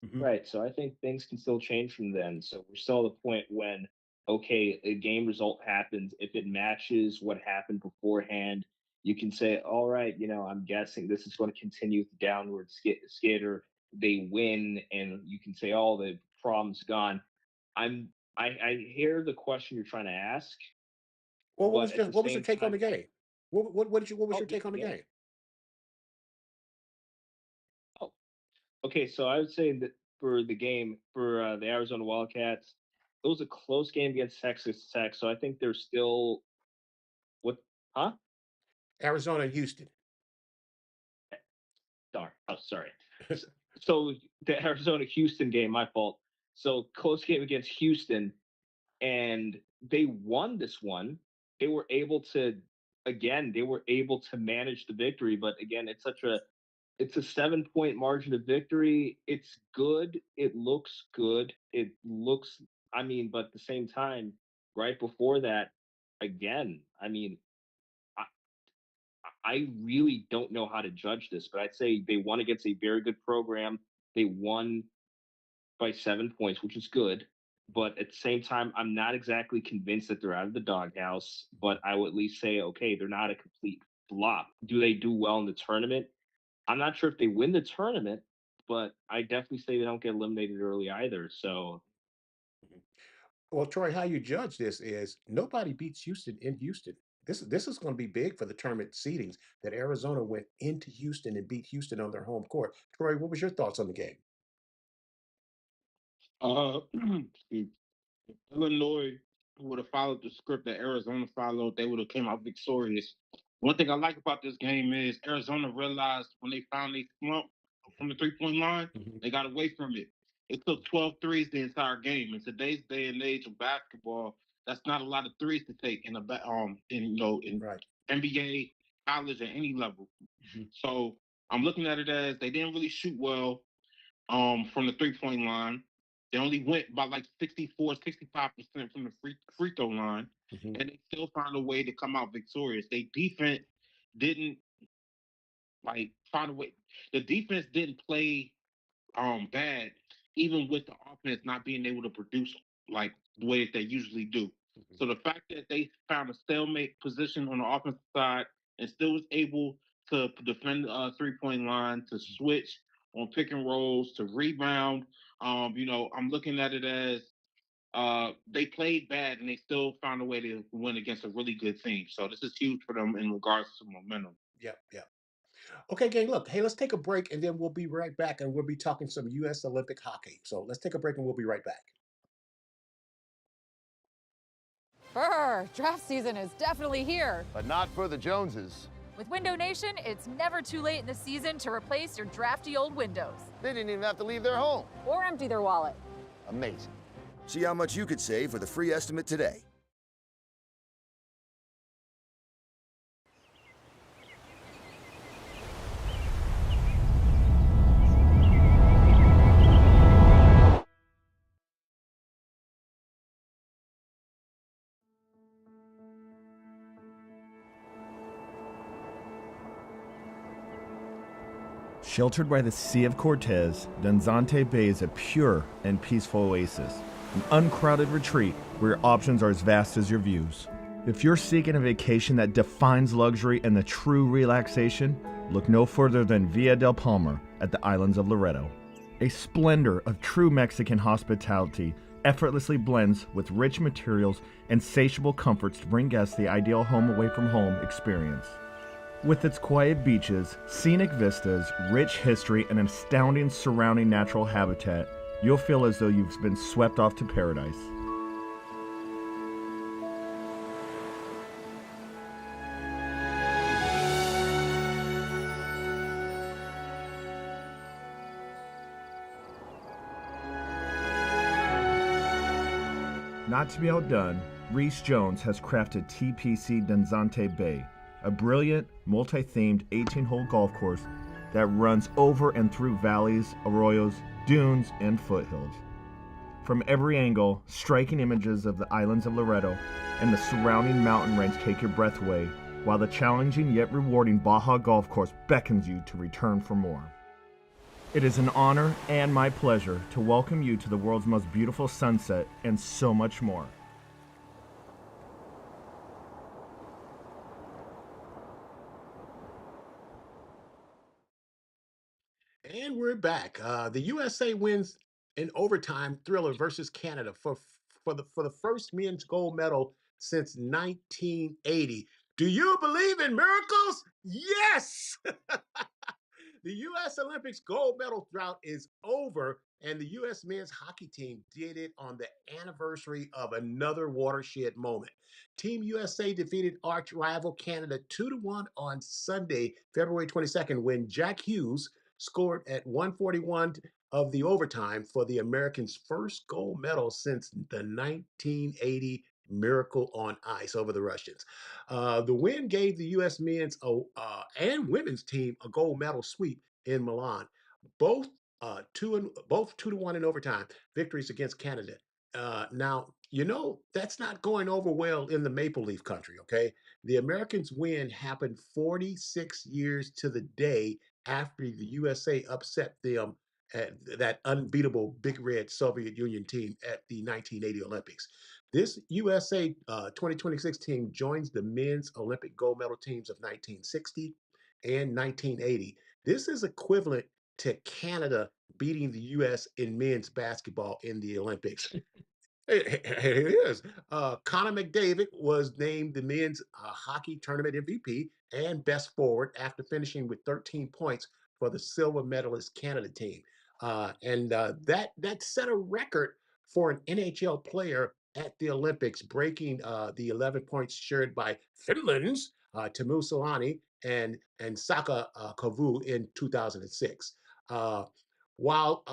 Mhm. Right. So I think things can still change from then. So we're still at the point when, okay, a game result happens. If it matches what happened beforehand, you can say, all right, I'm guessing this is going to continue with the downward skid, or they win, and you can say, all the problems gone. I'm I hear the question you're trying to ask, Well, but at the what was your same take on time, the game? What was oh, your take on the yeah. game? Oh, okay, so I would say that for the game for the Arizona Wildcats, it was a close game against Texas Tech. So I think they're still what? Huh? Arizona and Houston. Darn. Oh, sorry. S- So the Arizona Houston game, my fault. So close game against Houston, and they won this one. They were able to, again, they were able to manage the victory, but again, it's a 7 point margin of victory. It's good. It looks good. It looks, I mean, but at the same time, right before that, again, I mean, I, I really don't know how to judge this, but I'd say they won against a very good program. They won by 7 points, which is good. But at the same time, I'm not exactly convinced that they're out of the doghouse. But I will at least say, okay, they're not a complete flop. Do they do well in the tournament? I'm not sure if they win the tournament, but I definitely say they don't get eliminated early either. So, Well, Troy, how you judge this is nobody beats Houston in Houston. This is going to be big for the tournament seedings that Arizona went into Houston and beat Houston on their home court. Troy, what was your thoughts on the game? If Illinois would have followed the script that Arizona followed, they would have came out victorious. One thing I like about this game is Arizona realized when they found they slump from the 3 point line, Mhm. they got away from it. It took 12 threes the entire game. In today's day and age of basketball, that's not a lot of threes to take in Right. NBA, college, at any level. Mhm. So I'm looking at it as they didn't really shoot well from the 3 point line. They only went by like 64, 65% from the free throw line, Mhm. and they still found a way to come out victorious. They defense didn't like find a way. The defense didn't play bad, even with the offense not being able to produce like the way that they usually do. Mhm. So the fact that they found a stalemate position on the offensive side and still was able to defend the 3 point line, to switch on pick and rolls, to rebound. I'm looking at it as they played bad and they still found a way to win against a really good team. So this is huge for them in regards to momentum. Yep. Yep. Okay, gang. Look, hey, let's take a break and then we'll be right back and we'll be talking some U.S. Olympic hockey. So let's take a break and we'll be right back. Brr, draft season is definitely here. But not for the Joneses. With Window Nation, it's never too late in the season to replace your drafty old windows. They didn't even have to leave their home. Or empty their wallet. Amazing. See how much you could save with a free estimate today. Sheltered by the Sea of Cortez, Danzante Bay is a pure and peaceful oasis, an uncrowded retreat where your options are as vast as your views. If you're seeking a vacation that defines luxury and the true relaxation, look no further than Villa del Palmar at the islands of Loreto. A splendor of true Mexican hospitality effortlessly blends with rich materials and insatiable comforts to bring guests the ideal home away from home experience. With its quiet beaches, scenic vistas, rich history, and astounding surrounding natural habitat, you'll feel as though you've been swept off to paradise. Not to be outdone, Reese Jones has crafted TPC Danzante Bay, a brilliant, multi-themed 18-hole golf course that runs over and through valleys, arroyos, dunes, and foothills. From every angle, striking images of the islands of Loreto and the surrounding mountain range take your breath away, while the challenging yet rewarding Baja Golf Course beckons you to return for more. It is an honor and my pleasure to welcome you to the world's most beautiful sunset and so much more. And we're back. The USA wins in overtime thriller versus Canada for the first men's gold medal since 1980. Do you believe in miracles? Yes. The U.S. Olympics gold medal drought is over, and the U.S. men's hockey team did it on the anniversary of another watershed moment. Team USA defeated arch rival Canada 2-1 on Sunday, February 22nd, when Jack Hughes scored at 141 of the overtime for the Americans' first gold medal since the 1980 Miracle on Ice over the Russians. The win gave the U.S. men's and women's team a gold medal sweep in Milan. Both both 2-1 in overtime victories against Canada. Now that's not going over well in the Maple Leaf country. Okay, the Americans' win happened 46 years to the day after the USA upset them at that unbeatable Big Red Soviet Union team at the 1980 Olympics. This USA 2026 team joins the men's Olympic gold medal teams of 1960 and 1980. This is equivalent to Canada beating the US in men's basketball in the Olympics. It is. Connor McDavid was named the men's hockey tournament MVP and best forward after finishing with 13 points for the silver medalist Canada team. And that set a record for an NHL player at the Olympics, breaking the 11 points shared by Finland's Teemu Selanne and Saka Kovu in 2006. Uh, while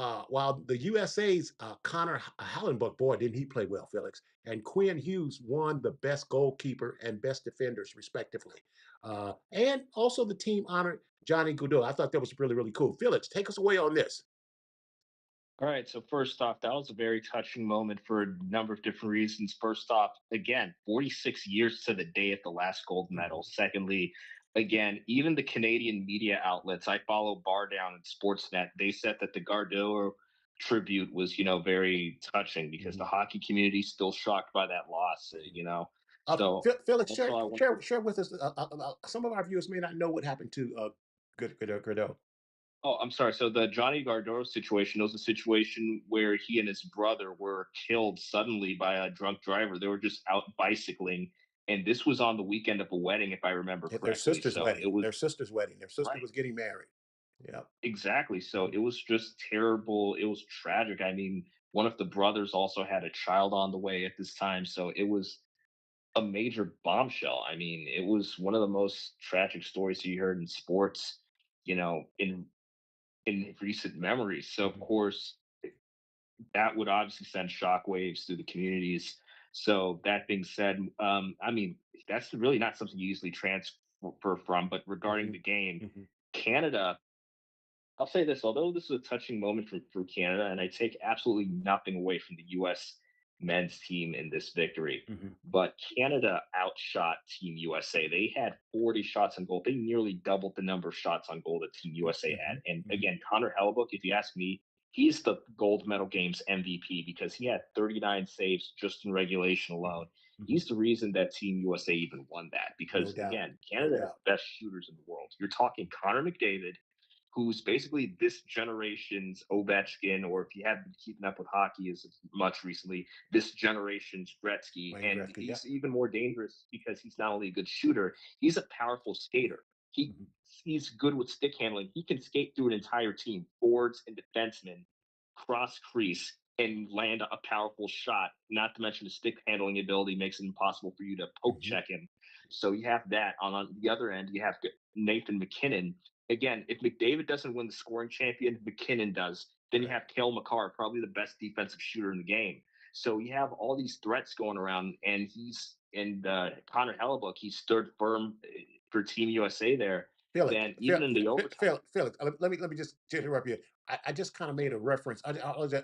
the USA's Connor Hallenbuck, boy, didn't he play well, Felix, and Quinn Hughes won the best goalkeeper and best defenders, respectively. And also the team honored Johnny Gaudreau. I thought that was really, really cool. Felix, take us away on this. All right. So first off, that was a very touching moment for a number of different reasons. First off, again, 46 years to the day of the last gold medal. Secondly, again, even the Canadian media outlets, I follow Bar Down and Sportsnet, they said that the Gardot tribute was, very touching because the Mhm. hockey community is still shocked by that loss. So Felix, also share, I want share, share with us. Some of our viewers may not know what happened to Godot. Oh, I'm sorry. So the Johnny Gardoro situation was a situation where he and his brother were killed suddenly by a drunk driver. They were just out bicycling, and this was on the weekend of a wedding, if I remember At their correctly. sister's So wedding. it was Their sister's wedding. Their sister right, was getting married. Yeah. exactly. So it was just terrible. It was tragic. I mean, one of the brothers also had a child on the way at this time, so it was a major bombshell. I mean, it was one of the most tragic stories you heard in sports, in recent memory. So of Mhm. course that would obviously send shockwaves through the communities. So that being said, I mean that's really not something you easily transfer from. But regarding Mhm. the game, Mhm. Canada, I'll say this: although this is a touching moment for Canada, and I take absolutely nothing away from the U.S. men's team in this victory, Mhm. but Canada outshot Team USA. They had 40 shots on goal. They nearly doubled the number of shots on goal that Team USA had. Mhm. And Mhm. again, Connor Hellebuck, if you ask me, he's the gold medal games MVP because he had 39 saves just in regulation alone. Mhm. Mhm. He's the reason that Team USA even won that No because, doubt. again, No Canada has doubt. the best shooters in the world. You're talking Connor McDavid, who's basically this generation's Ovechkin, or if you haven't been keeping up with hockey as much recently, this generation's Gretzky. Wayne And Gretzky. Yeah. he's even more dangerous because he's not only a good shooter, he's a powerful skater. He Mhm. he's good with stick handling. He can skate through an entire team, forwards and defensemen, cross crease and land a powerful shot. Not to mention the stick handling ability makes it impossible for you to poke Mhm. check him. So you have that. On the other end, you have Nathan McKinnon. Again, if McDavid doesn't win the scoring champion, McKinnon does. Then you Right. have Kale McCarr, probably the best defensive shooter in the game. So you have all these threats going around, and Connor Hellebuck, he stood firm for Team USA there. Felix, Then even in the overtime, Felix, let me just interrupt you. I just kind of made a reference. I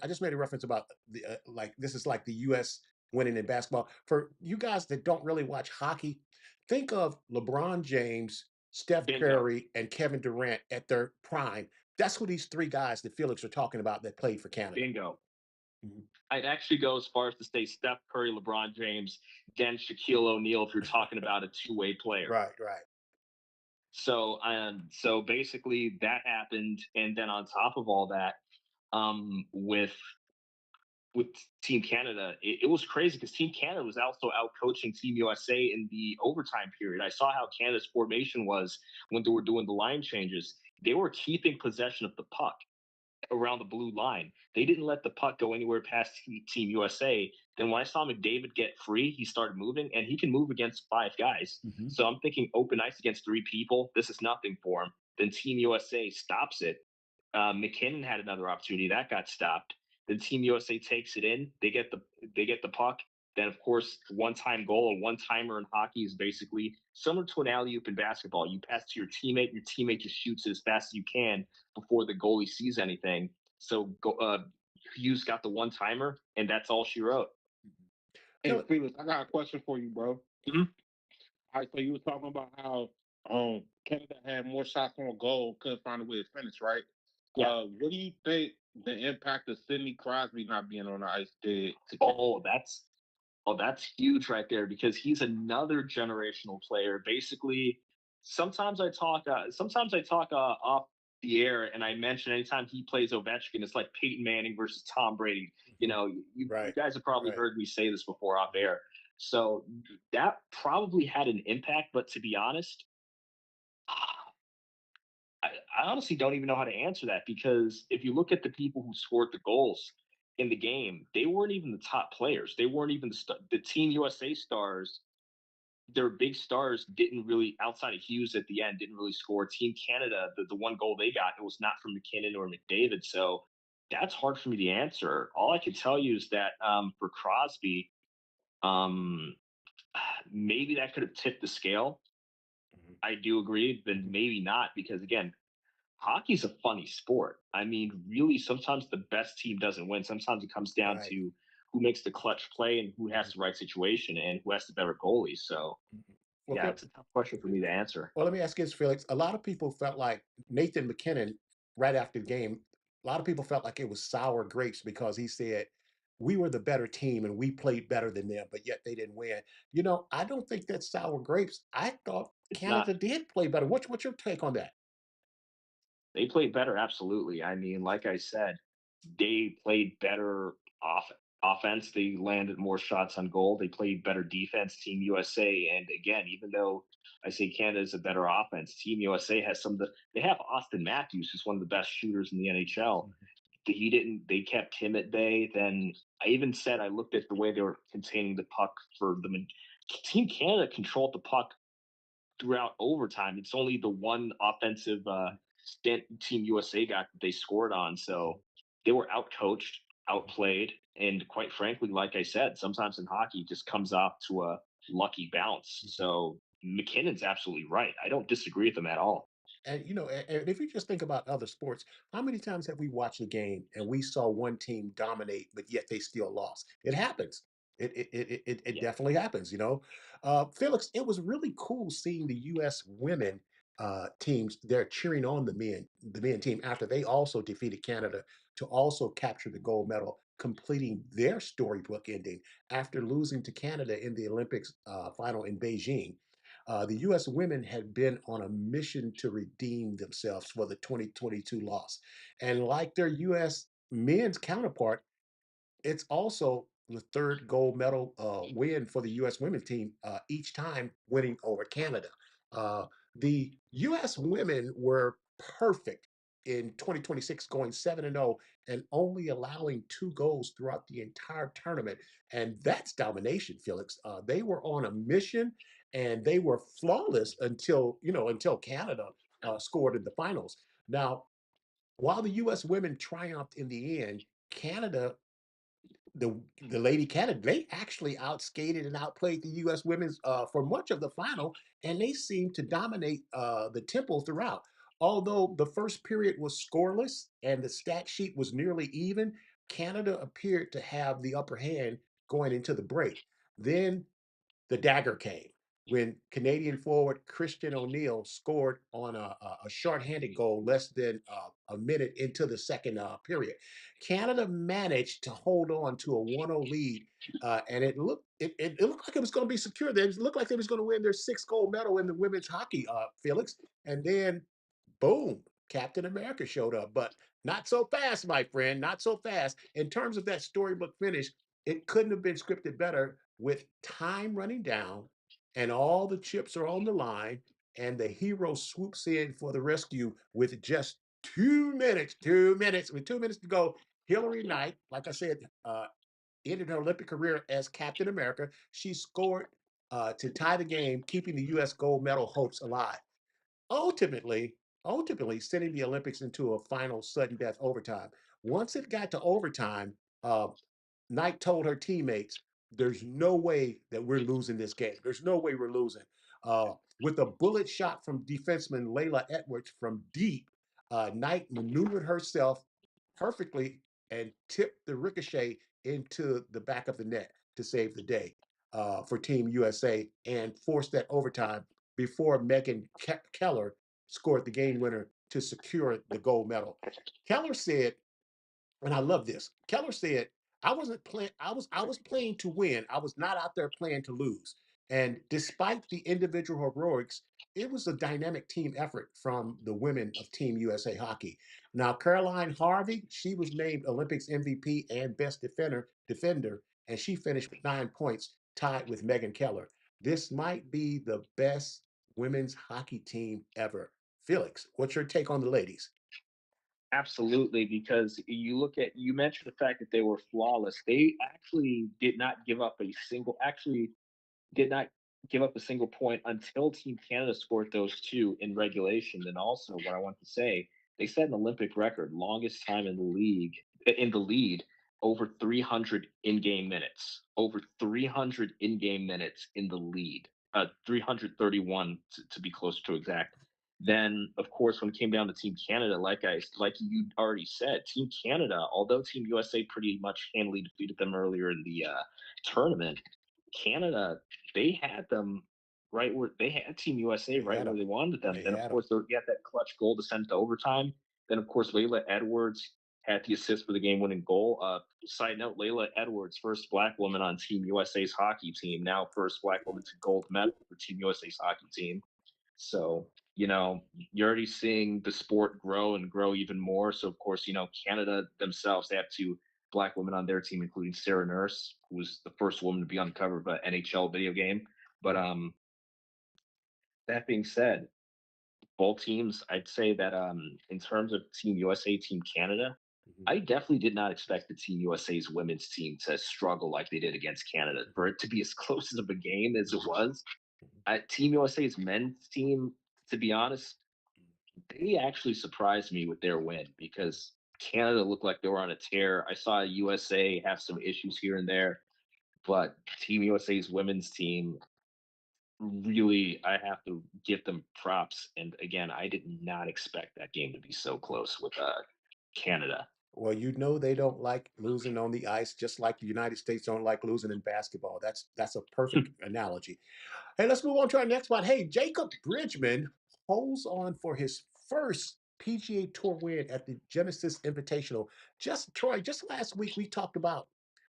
just made a reference about the like this is like the U.S. winning in basketball. For you guys that don't really watch hockey, think of LeBron James, Steph bingo, Curry, and Kevin Durant at their prime. That's who these three guys that Felix are talking about that played for Canada. bingo. Mhm. I'd actually go as far as to say Steph Curry, LeBron James, then Shaquille O'Neal if you're talking about a two-way player. Right, right. So basically that happened, and then on top of all that, with Team Canada, it was crazy because Team Canada was also out coaching Team USA in the overtime period. I saw how Canada's formation was when they were doing the line changes. They were keeping possession of the puck around the blue line. They didn't let the puck go anywhere past Team USA. Then when I saw McDavid get free, he started moving, and he can move against five guys. Mhm. So I'm thinking open ice against three people. This is nothing for him. Then Team USA stops it. McKinnon had another opportunity that got stopped. Then Team USA takes it in. They get the puck. Then of course, one time goal, a one timer in hockey is basically similar to an alley oop in basketball. You pass to your teammate. Your teammate just shoots it as fast as you can before the goalie sees anything. So Hughes got the one timer, and that's all she wrote. Hey, Phil- Felix, I got a question for you, bro. Mhm. All right, so you were talking about how Canada had more shots on goal, couldn't find a way to finish, right? Yeah. What do you think the impact of Sidney Crosby not being on the ice did to Canada? Oh, that's huge right there because he's another generational player. Basically, sometimes I talk off the air, and I mention anytime he plays Ovechkin, it's like Peyton Manning versus Tom Brady. You Mhm. know, you Right, guys have probably right. heard me say this before off air. So that probably had an impact. But to be honest, I, I honestly don't even know how to answer that because if you look at the people who scored the goals in the game, they weren't even the top players. They weren't even the Team USA stars. Their big stars didn't really, outside of Hughes at the end, didn't really score. Team Canada, the one goal they got, it was not from McKinnon or McDavid. So that's hard for me to answer. All I can tell you is that for Crosby, um, maybe that could have tipped the scale. Mhm, I do agree, but mhm. maybe not because again, hockey's a funny sport. I mean, really, sometimes the best team doesn't win. Sometimes it comes down Right. to who makes the clutch play and who has Mhm, the right situation and who has the better goalie. So, mhm. Well, yeah, it's a tough question for me to answer. Well, let me ask you this, Felix. A lot of people felt like Nathan McKinnon, right after the game, a lot of people felt like it was sour grapes because he said, we were the better team and we played better than them, but yet they didn't win. I don't think that's sour grapes. I thought It's not. Canada did play better. What's your take on that? They played better, absolutely. I mean, like I said, they played better off offense. They landed more shots on goal. They played better defense, Team USA. And again, even though I say Canada is a better offense, Team USA has some of the. They have Austin Matthews, who's one of the best shooters in the NHL. He didn't. They kept him at bay. Then I even said I looked at the way they were containing the puck for them. Team Canada controlled the puck throughout overtime. It's only the one offensive stint Team USA got that they scored on. So they were outcoached, outplayed, and quite frankly, like I said, sometimes in hockey it just comes off to a lucky bounce. So McKinnon's absolutely right. I don't disagree with him at all. And if you just think about other sports, how many times have we watched a game and we saw one team dominate, but yet they still lost? It happens. It Yeah. definitely happens. Felix, it was really cool seeing the U.S. women teams. They're cheering on the men team after they also defeated Canada to also capture the gold medal, completing their storybook ending after losing to Canada in the Olympics final in Beijing. The U.S. women had been on a mission to redeem themselves for the 2022 loss. And like their U.S. men's counterpart, it's also the third gold medal win for the U.S. women's team, each time winning over Canada. The U.S. women were perfect in 2026, going 7-0 and only allowing two goals throughout the entire tournament. And that's domination, Felix. They were on a mission and they were flawless until Canada scored in the finals. Now, while the U.S. women triumphed in the end, Canada the Lady Canada, they actually outskated and outplayed the U.S. women's for much of the final, and they seemed to dominate the tempo throughout. Although the first period was scoreless and the stat sheet was nearly even, Canada appeared to have the upper hand going into the break. Then the dagger came. when Canadian forward Christian O'Neill scored on a shorthanded goal less than a minute into the second period. Canada managed to hold on to a 1-0 lead, and it looked like it was going to be secure. It looked like they was going to win their sixth gold medal in the women's hockey, Felix. And then, boom, Captain America showed up, but not so fast, my friend, not so fast. In terms of that storybook finish, it couldn't have been scripted better with time running down and all the chips are on the line, and the hero swoops in for the rescue with just 2 minutes, with 2 minutes to go. Hillary Knight, like I said, ended her Olympic career as Captain America. She scored to tie the game, keeping the U.S. gold medal hopes alive. Ultimately, ultimately sending the Olympics into a final sudden death overtime. Once it got to overtime, uh, Knight told her teammates, "There's no way that we're losing this game. There's no way we're losing." With a bullet shot from defenseman Layla Edwards from deep, Knight maneuvered herself perfectly and tipped the ricochet into the back of the net to save the day for Team USA and forced that overtime before Megan Keller scored the game winner to secure the gold medal. Keller said, and I love this. Keller said, "I wasn't playing. I was playing to win. I was not out there playing to lose." And despite the individual heroics, it was a dynamic team effort from the women of Team USA Hockey. Now, Caroline Harvey, she was named Olympics MVP and Best Defender, and she finished with 9 points, tied with Megan Keller. This might be the best women's hockey team ever. Felix, what's your take on the ladies? Absolutely, because you mentioned the fact that they were flawless. They actually did not give up a single point until Team Canada scored those two in regulation. And also, what I want to say, they set an Olympic record, longest time in the league, in the lead, over 300 in-game minutes, over 300 in-game minutes in the lead, 331 to be close to exact. Then, of course, when it came down to Team Canada, like you already said, Team Canada, although Team USA pretty much handily defeated them earlier in the tournament, Canada, they had them right where they had Team USA They right had where them. they wanted them. They Then, of had them. course, you had that clutch goal to send to overtime. Then, of course, Layla Edwards had the assist for the game-winning goal. Side note: Layla Edwards, first Black woman on Team USA's hockey team, now first Black woman to gold medal for Team USA's hockey team. So, you're already seeing the sport grow and grow even more. So, of course, Canada themselves, they have two Black women on their team, including Sarah Nurse, who was the first woman to be on the cover of an NHL video game. But that being said, both teams, I'd say that in terms of Team USA, Team Canada, Mhm, I definitely did not expect the Team USA's women's team to struggle like they did against Canada. For it to be as close of a game as it mhm, was, mhm, Team USA's men's team, to be honest, they actually surprised me with their win because Canada looked like they were on a tear. I saw USA have some issues here and there, but Team USA's women's team really, I have to give them props. And again, I did not expect that game to be so close with Canada. Well, they don't like losing on the ice, just like the United States don't like losing in basketball. That's a perfect analogy. Hey, let's move on to our next one. Hey, Jacob Bridgman holds on for his first PGA Tour win at the Genesis Invitational. Troy, just last week we talked about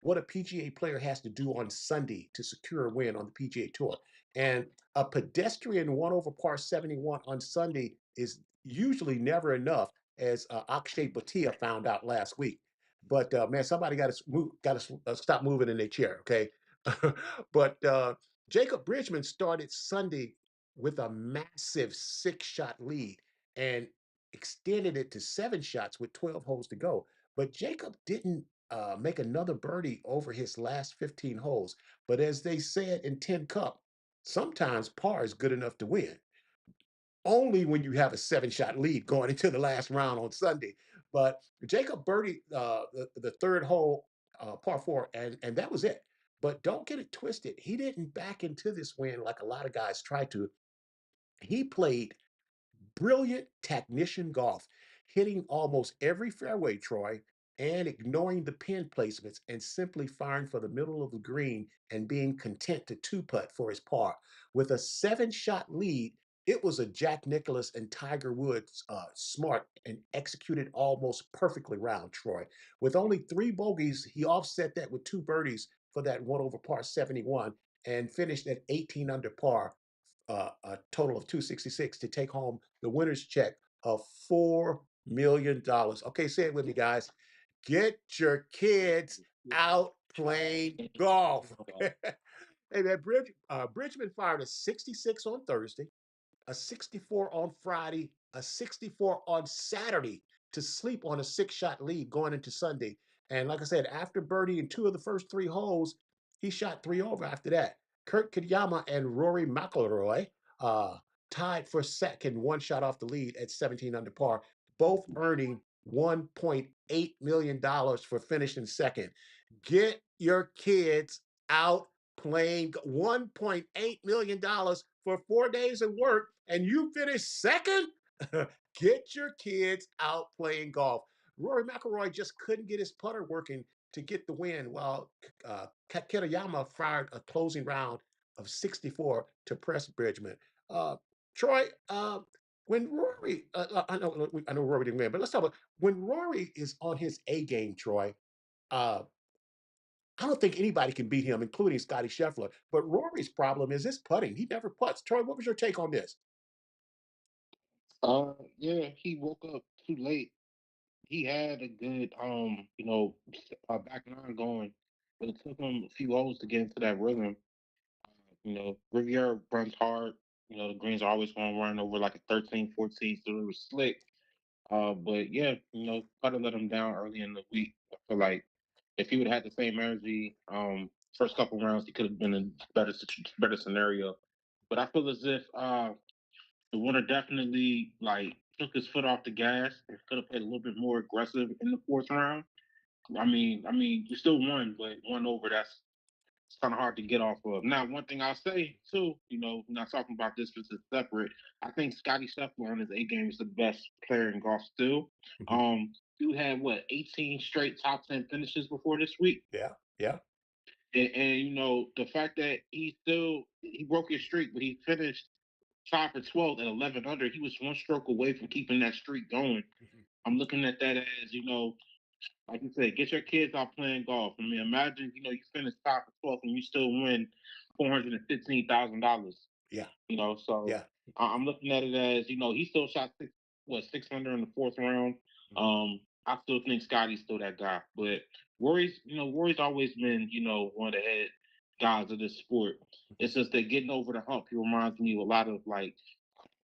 what a PGA player has to do on Sunday to secure a win on the PGA Tour. And a pedestrian one over par 71 on Sunday is usually never enough, as Akshay Bhatia found out last week. But man, somebody got to stop moving in their chair, okay? But Jacob Bridgman started Sunday with a massive 6-shot lead and extended it to 7 shots with 12 holes to go. But Jacob didn't make another birdie over his last 15 holes. But as they said in 10 Cup, sometimes par is good enough to win. Only when you have a 7-shot lead going into the last round on Sunday. But Jacob birdied the third hole, par four, and that was it. But don't get it twisted. He didn't back into this win like a lot of guys try to. He played brilliant technician golf, hitting almost every fairway, Troy, and ignoring the pin placements and simply firing for the middle of the green and being content to two putt for his par. With a 7 shot lead, it was a Jack Nicklaus and Tiger Woods smart and executed almost perfectly round Troy. With only 3 bogeys, he offset that with 2 birdies for that 1 over par 71 and finished at 18 under par, a total of 266 to take home the winner's check of $4 million. Okay, say it with me, guys. Get your kids out playing golf. Hey, man, Bridgman fired a 66 on Thursday, a 64 on Friday, a 64 on Saturday to sleep on a 6 shot lead going into Sunday. And like I said, after birdie in 2 of the first 3 holes, he shot 3 over after that. Kurt Kitayama and Rory McIlroy uh, tied for second, 1 shot off the lead at 17 under par, both earning $1.8 million for finishing second. Get your kids out playing $1.8 million for 4 days of work and you finish second? Get your kids out playing golf. Rory McIlroy just couldn't get his putter working to get the win, while Kitayama fired a closing round of 64 to press Bridgman. Uh, Troy, when Rory, I know Rory didn't win, but let's talk about when Rory is on his A game, Troy. Uh, I don't think anybody can beat him, including Scotty Scheffler. But Rory's problem is his putting. He never putts. Troy, what was your take on this? Yeah, he woke up too late. He had a good, back nine going, but it took him a few holes to get into that rhythm. Riviera runs hard. The greens are always going to run over like a 13, 14, so it was slick. But yeah, gotta let him down early in the week. I feel like if he would have had the same energy, first couple rounds, he could have been in better scenario. But I feel as if the winner definitely like took his foot off the gas and could have played a little bit more aggressive in the fourth round. I mean, you still won, but 1 over, that's it's kind of hard to get off of. Now, one thing I'll say too, we're not talking about this because it's separate. I think Scotty Scheffler on his A game is the best player in golf still. Mhm. You had what 18 straight top 10 finishes before this week, Yeah, yeah. and the fact that he broke his streak, but he finished tied for 12th at 11 under. He was one stroke away from keeping that streak going. Mhm. I'm looking at that as like you said, get your kids out playing golf. I mean, imagine you finish top for 12th and you still win $415,000. Yeah, So yeah. I'm looking at it as he still shot 600 in the fourth round. Mhm. I still think Scotty's still that guy, but Rory's always been one of the head guys of this sport. It's just that getting over the hump. He reminds me of a lot of like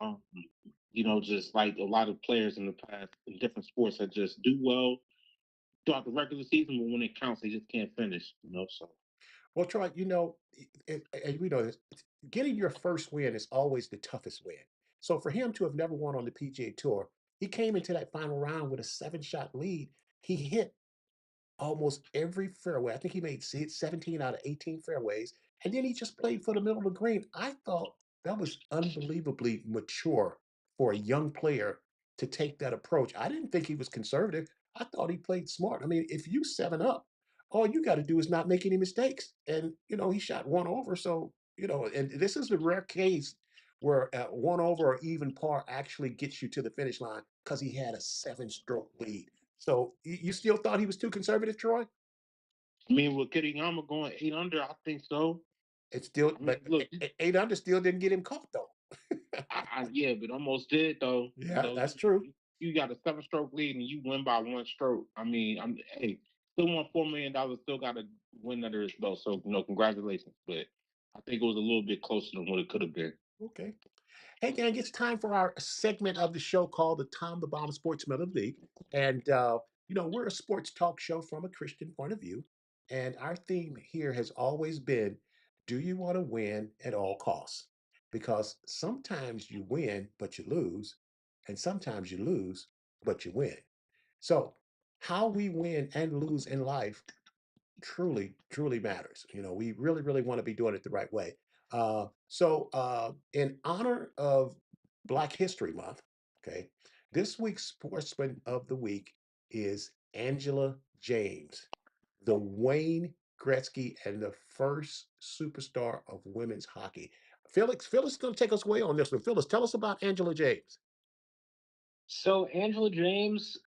um, just like a lot of players in the past in different sports that just do well throughout the regular season, but when it counts, they just can't finish. So Well, Troy, and we know this, getting your first win is always the toughest win. So for him to have never won on the PGA Tour, he came into that final round with a 7 shot lead. He hit almost every fairway. I think he made 17 out of 18 fairways. And then he just played for the middle of the green. I thought that was unbelievably mature for a young player to take that approach. I didn't think he was conservative. I thought he played smart. I mean, if you 7 up, all you got to do is not make any mistakes. And, he shot 1 over. So, and this is a rare case where 1 over or even par actually gets you to the finish line because he had a 7 stroke lead. So you still thought he was too conservative, Troy? I mean, with Kittyama going 8 under, I think so. It's still, I mean, but look, 8 under still didn't get him caught though. yeah, but almost did though. Yeah, that's true. You got a 7 stroke lead and you win by 1 stroke. I mean, hey, still won $4 million. Still got to win under his belt. So congratulations. But I think it was a little bit closer than what it could have been. Okay. Hey, gang, it's time for our segment of the show called the Tom the Bomb Sportsman of the Week. And, we're a sports talk show from a Christian point of view. And our theme here has always been, do you want to win at all costs? Because sometimes you win, but you lose. And sometimes you lose, but you win. So, how we win and lose in life truly, truly matters. We really, really want to be doing it the right way. In honor of Black History Month, okay, this week's Sportsman of the Week is Angela James, the Wayne Gretzky and the first superstar of women's hockey. Phyllis is going to take us away on this one. Phyllis, tell us about Angela James. So Angela James,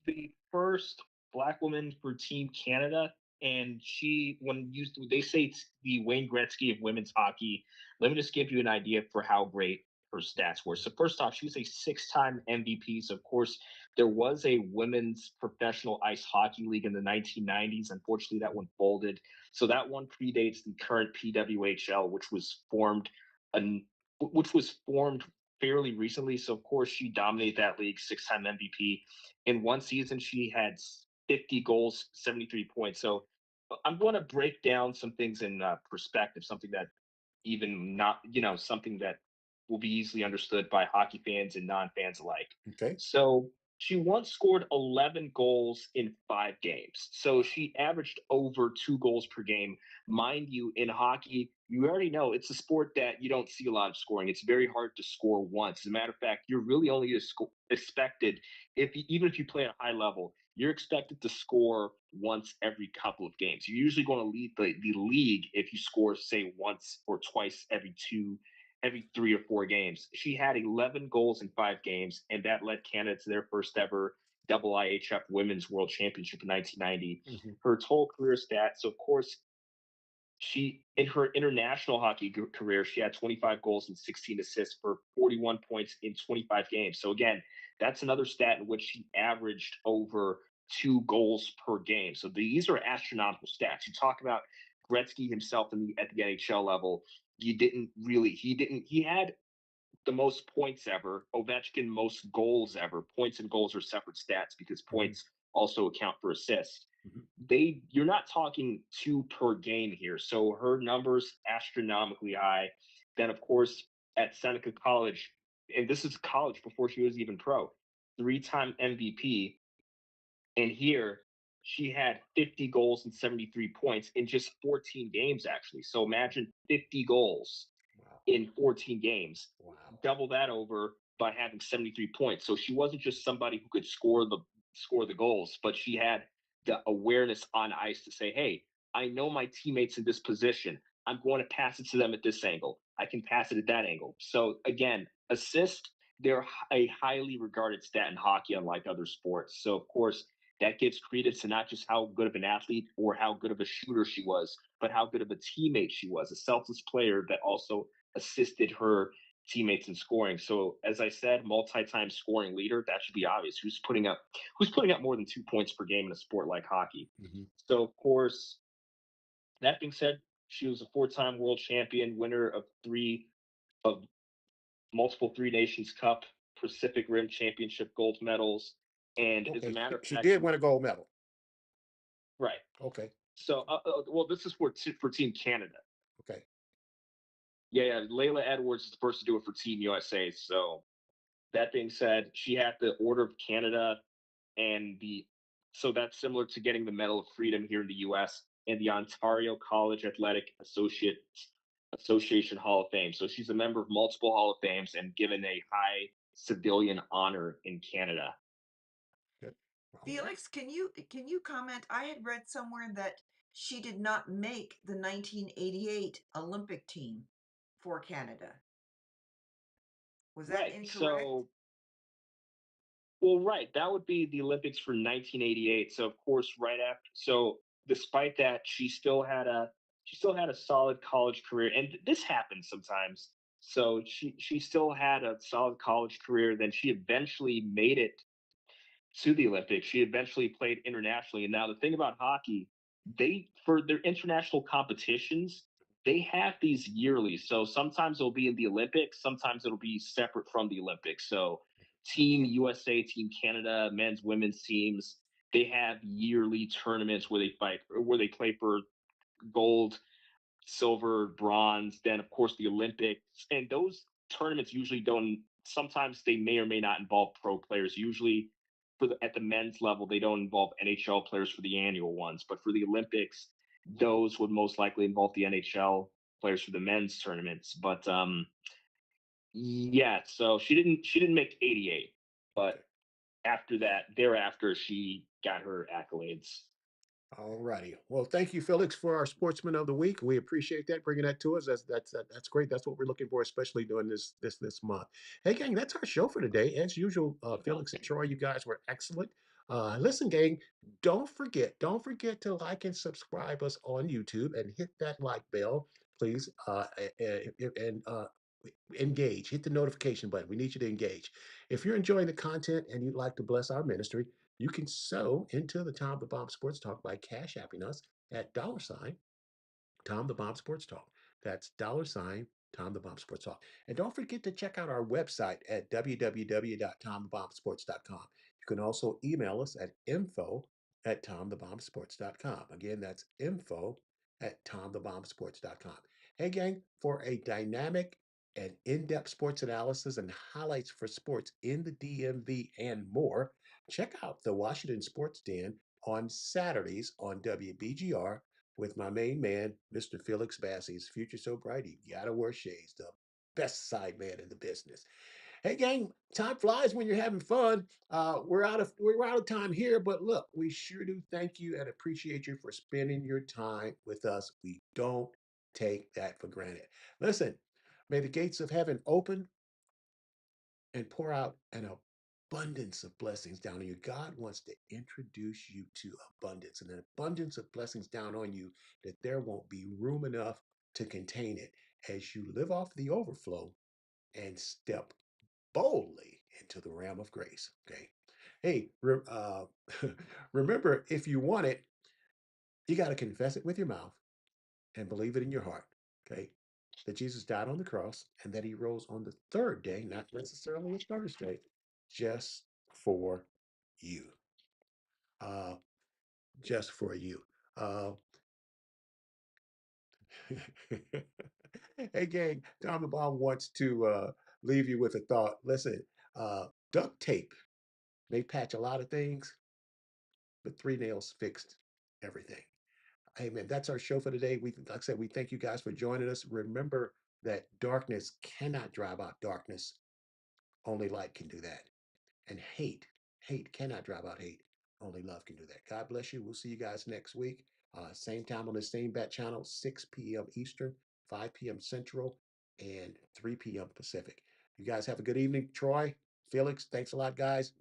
the first black woman for Team Canada, and she, when used, they say it's the Wayne Gretzky of women's hockey. Let me just give you an idea for how great her stats were. So first off, she was a six-time MVP. So of course, there was a women's professional ice hockey league in the 1990s. Unfortunately, that one folded. So that one predates the current PWHL, an, which was formed fairly recently. So of course, she dominated that league, six-time MVP. In one season, she had 50 goals, 73 points. So I'm going to break down some things in perspective, something that even not, something that will be easily understood by hockey fans and non-fans alike. Okay. So she once scored 11 goals in 5 games. So she averaged over 2 goals per game. Mind you, in hockey, you already know it's a sport that you don't see a lot of scoring. It's very hard to score once. As a matter of fact, you're really only expected, even if you play at a high level, you're expected to score once every couple of games. You're usually going to lead the league if you score, say, once or twice every 3 or 4 games. She had 11 goals in 5 games, and that led Canada to their first ever double IHF Women's World Championship in 1990. Mhm. Her total career stats, so of course, she in her international hockey career, she had 25 goals and 16 assists for 41 points in 25 games. So again, that's another stat in which she averaged over 2 goals per game. So these are astronomical stats. You talk about Gretzky himself at the NHL level. He had the most points ever. Ovechkin, most goals ever. Points and goals are separate stats because Mhm. points also account for assists. Mhm. You're not talking two per game here. So her numbers astronomically high. Then of course at Seneca College, and this is college before she was even pro, three-time MVP. And here she had 50 goals and 73 points in just 14 games, actually. So imagine 50 goals Wow. in 14 games. Wow. Double that over by having 73 points. So she wasn't just somebody who could score the goals, but she had the awareness on ice to say, "Hey, I know my teammates in this position. I'm going to pass it to them at this angle. I can pass it at that angle." So again, assist, they're a highly regarded stat in hockey, unlike other sports. So of course, that gives credence to not just how good of an athlete or how good of a shooter she was, but how good of a teammate she was, a selfless player that also assisted her teammates in scoring. So as I said, multi-time scoring leader, that should be obvious. Who's putting up more than 2 points per game in a sport like hockey? Mhm. So of course, that being said, she was a four-time world champion, winner of multiple Three Nations Cup, Pacific Rim Championship gold medals. And as a Okay. matter of She fact, did win a gold medal. right. Okay. So, well, this is for Team Canada. Okay. Yeah, Layla Edwards is the first to do it for Team USA. So that being said, she had the Order of Canada and so that's similar to getting the Medal of Freedom here in the U.S. and the Ontario College Athletic Association Hall of Fame. So she's a member of multiple Hall of Fames and given a high civilian honor in Canada. Good. Wow. Felix, can you comment? I had read somewhere that she did not make the 1988 Olympic team for Canada. Was that Right. incorrect? Right. That would be the Olympics for 1988. So of course, right after. So despite that, she still had a solid college career, and this happens sometimes. So she still had a solid college career. Then she eventually made it to the Olympics. She eventually played internationally. And now the thing about hockey, they for their international competitions, they have these yearly. So sometimes it'll be in the Olympics, sometimes it'll be separate from the Olympics. So Team USA, Team Canada, men's, women's teams, they have yearly tournaments where they fight or where they play for gold, silver, bronze, then of course the Olympics. And those tournaments usually don't. Sometimes they may or may not involve pro players. Usually, at the men's level, they don't involve NHL players for the annual ones. But for the Olympics, those would most likely involve the NHL players for the men's tournaments. But yeah, so she didn't make 88, but Okay. thereafter, she got her accolades. All righty. Well, thank you, Felix, for our Sportsman of the Week. We appreciate that, bringing that to us. That's great. That's what we're looking for, especially during this month. Hey, gang, that's our show for today. As usual, Felix and Troy, you guys were excellent. Listen, gang, don't forget to like and subscribe us on YouTube and hit that like bell, please. And engage. Hit the notification button. We need you to engage. If you're enjoying the content and you'd like to bless our ministry, you can sow into the Tom the Bomb Sports Talk by cash apping us at $ Tom the Bomb Sports Talk. That's $ Tom the Bomb Sports Talk. And don't forget to check out our website at www.tomthebombsports.com. You can also email us at info@tomthebombsports.com. Again, that's info@tomthebombsports.com. Hey, gang, for a dynamic and in-depth sports analysis and highlights for sports in the DMV and more, check out the Washington Sports Den on Saturdays on WBGR with my main man, Mr. Felix Bassey. His future so bright, he gotta wear shades. The best side man in the business. Hey, gang, time flies when you're having fun. We're out of time here, but look, we sure do thank you and appreciate you for spending your time with us. We don't take that for granted. Listen, may the gates of heaven open and pour out an abundance of blessings down on you. God wants to introduce you to abundance, and an abundance of blessings down on you that there won't be room enough to contain it as you live off the overflow and step boldly into the realm of grace. Okay. Hey, remember, if you want it, you got to confess it with your mouth and believe it in your heart. Okay. That Jesus died on the cross and that he rose on the third day, not necessarily a Thursday, just for you. Uh, just for you. Uh, hey, gang, Tom the Bomb wants to leave you with a thought. Listen, duct tape may patch a lot of things, but 3 nails fixed everything. Hey, man, that's our show for today. Like I said, we thank you guys for joining us. Remember that darkness cannot drive out darkness. Only light can do that. And hate cannot drive out hate. Only love can do that. God bless you. We'll see you guys next week. Same time on the same bat channel, 6 p.m. Eastern, 5 p.m. Central, and 3 p.m. Pacific. You guys have a good evening. Troy, Felix, thanks a lot, guys.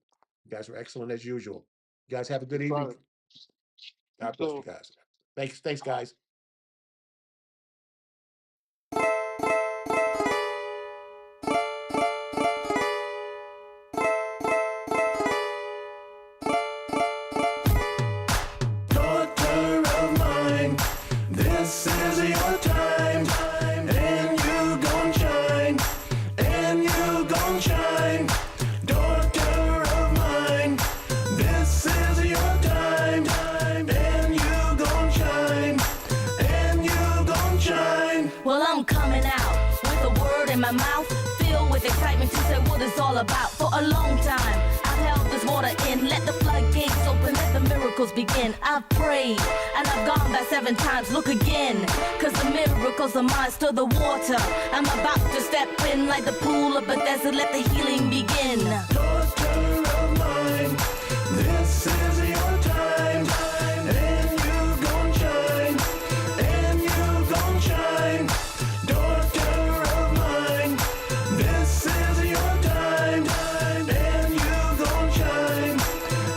You guys were excellent as usual. You guys have a good evening. God bless you guys. Thanks, guys. This is your time, and you gon' shine, and you gon' shine. Daughter of mine, this is your time, and you gon' shine, and you gon' shine. Well, I'm coming out with a word in my mouth, filled with excitement to say what it's all about. For a long time, I've held this water in, let the floodgates open, let the miracles begin. I've prayed, and I've gone back 7 times, look again, cause the miracles are mine, stir the water. I'm about to step in like the pool of Bethesda, let the healing begin. Daughter of mine, this is your time, and you gon' shine, and you gon' shine. Daughter of mine, this is your time, and you gon' shine,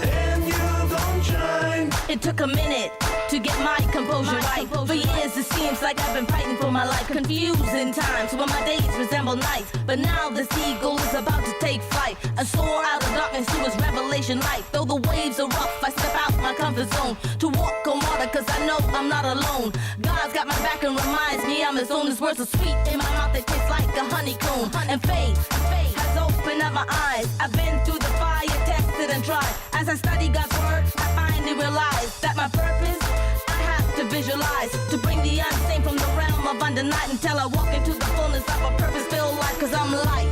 and you gon' shine. It took a minute to get my composure right. For years it seems like I've been fighting for my life. Confusing times when my days resemble nights. But now this eagle is about to take flight and soar out of darkness to its revelation light. Though the waves are rough, I step out my comfort zone to walk on water, cause I know I'm not alone. God's got my back and reminds me I'm his own. His words are sweet in my mouth, they taste like a honeycomb. And faith has opened up my eyes. I've been through the fire, tested and tried. As I study God's word, I finally realize that my purpose I have to visualize, to bring the unseen from the realm of under night until I walk into the fullness of a purpose-filled life, cause I'm light.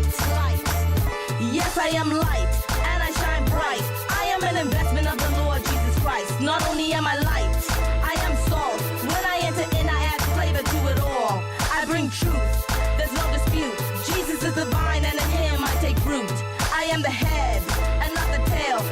Yes, I am light, and I shine bright. I am an investment of the Lord Jesus Christ. Not only am I light, I am salt. When I enter in, I add flavor to it all. I bring truth, there's no dispute. Jesus is the vine, and in him I take root. I am the head, and not the tail.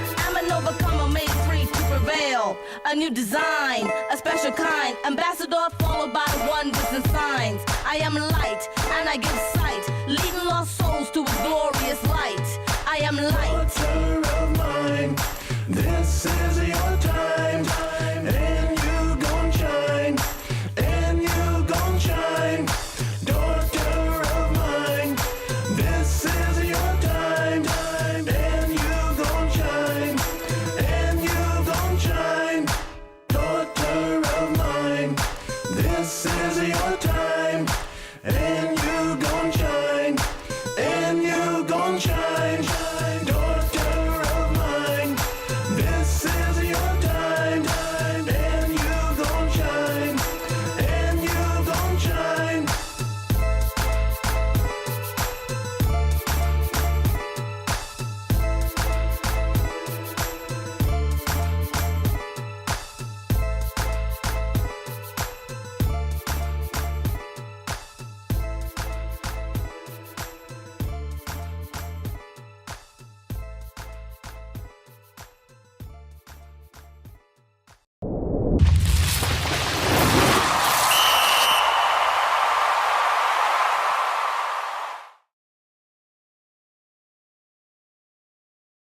a new design, a special kind. Ambassador followed by wonders and signs. I am light and I give sight, leading lost souls to His glorious light. I am light. Daughter of mine, this is your time.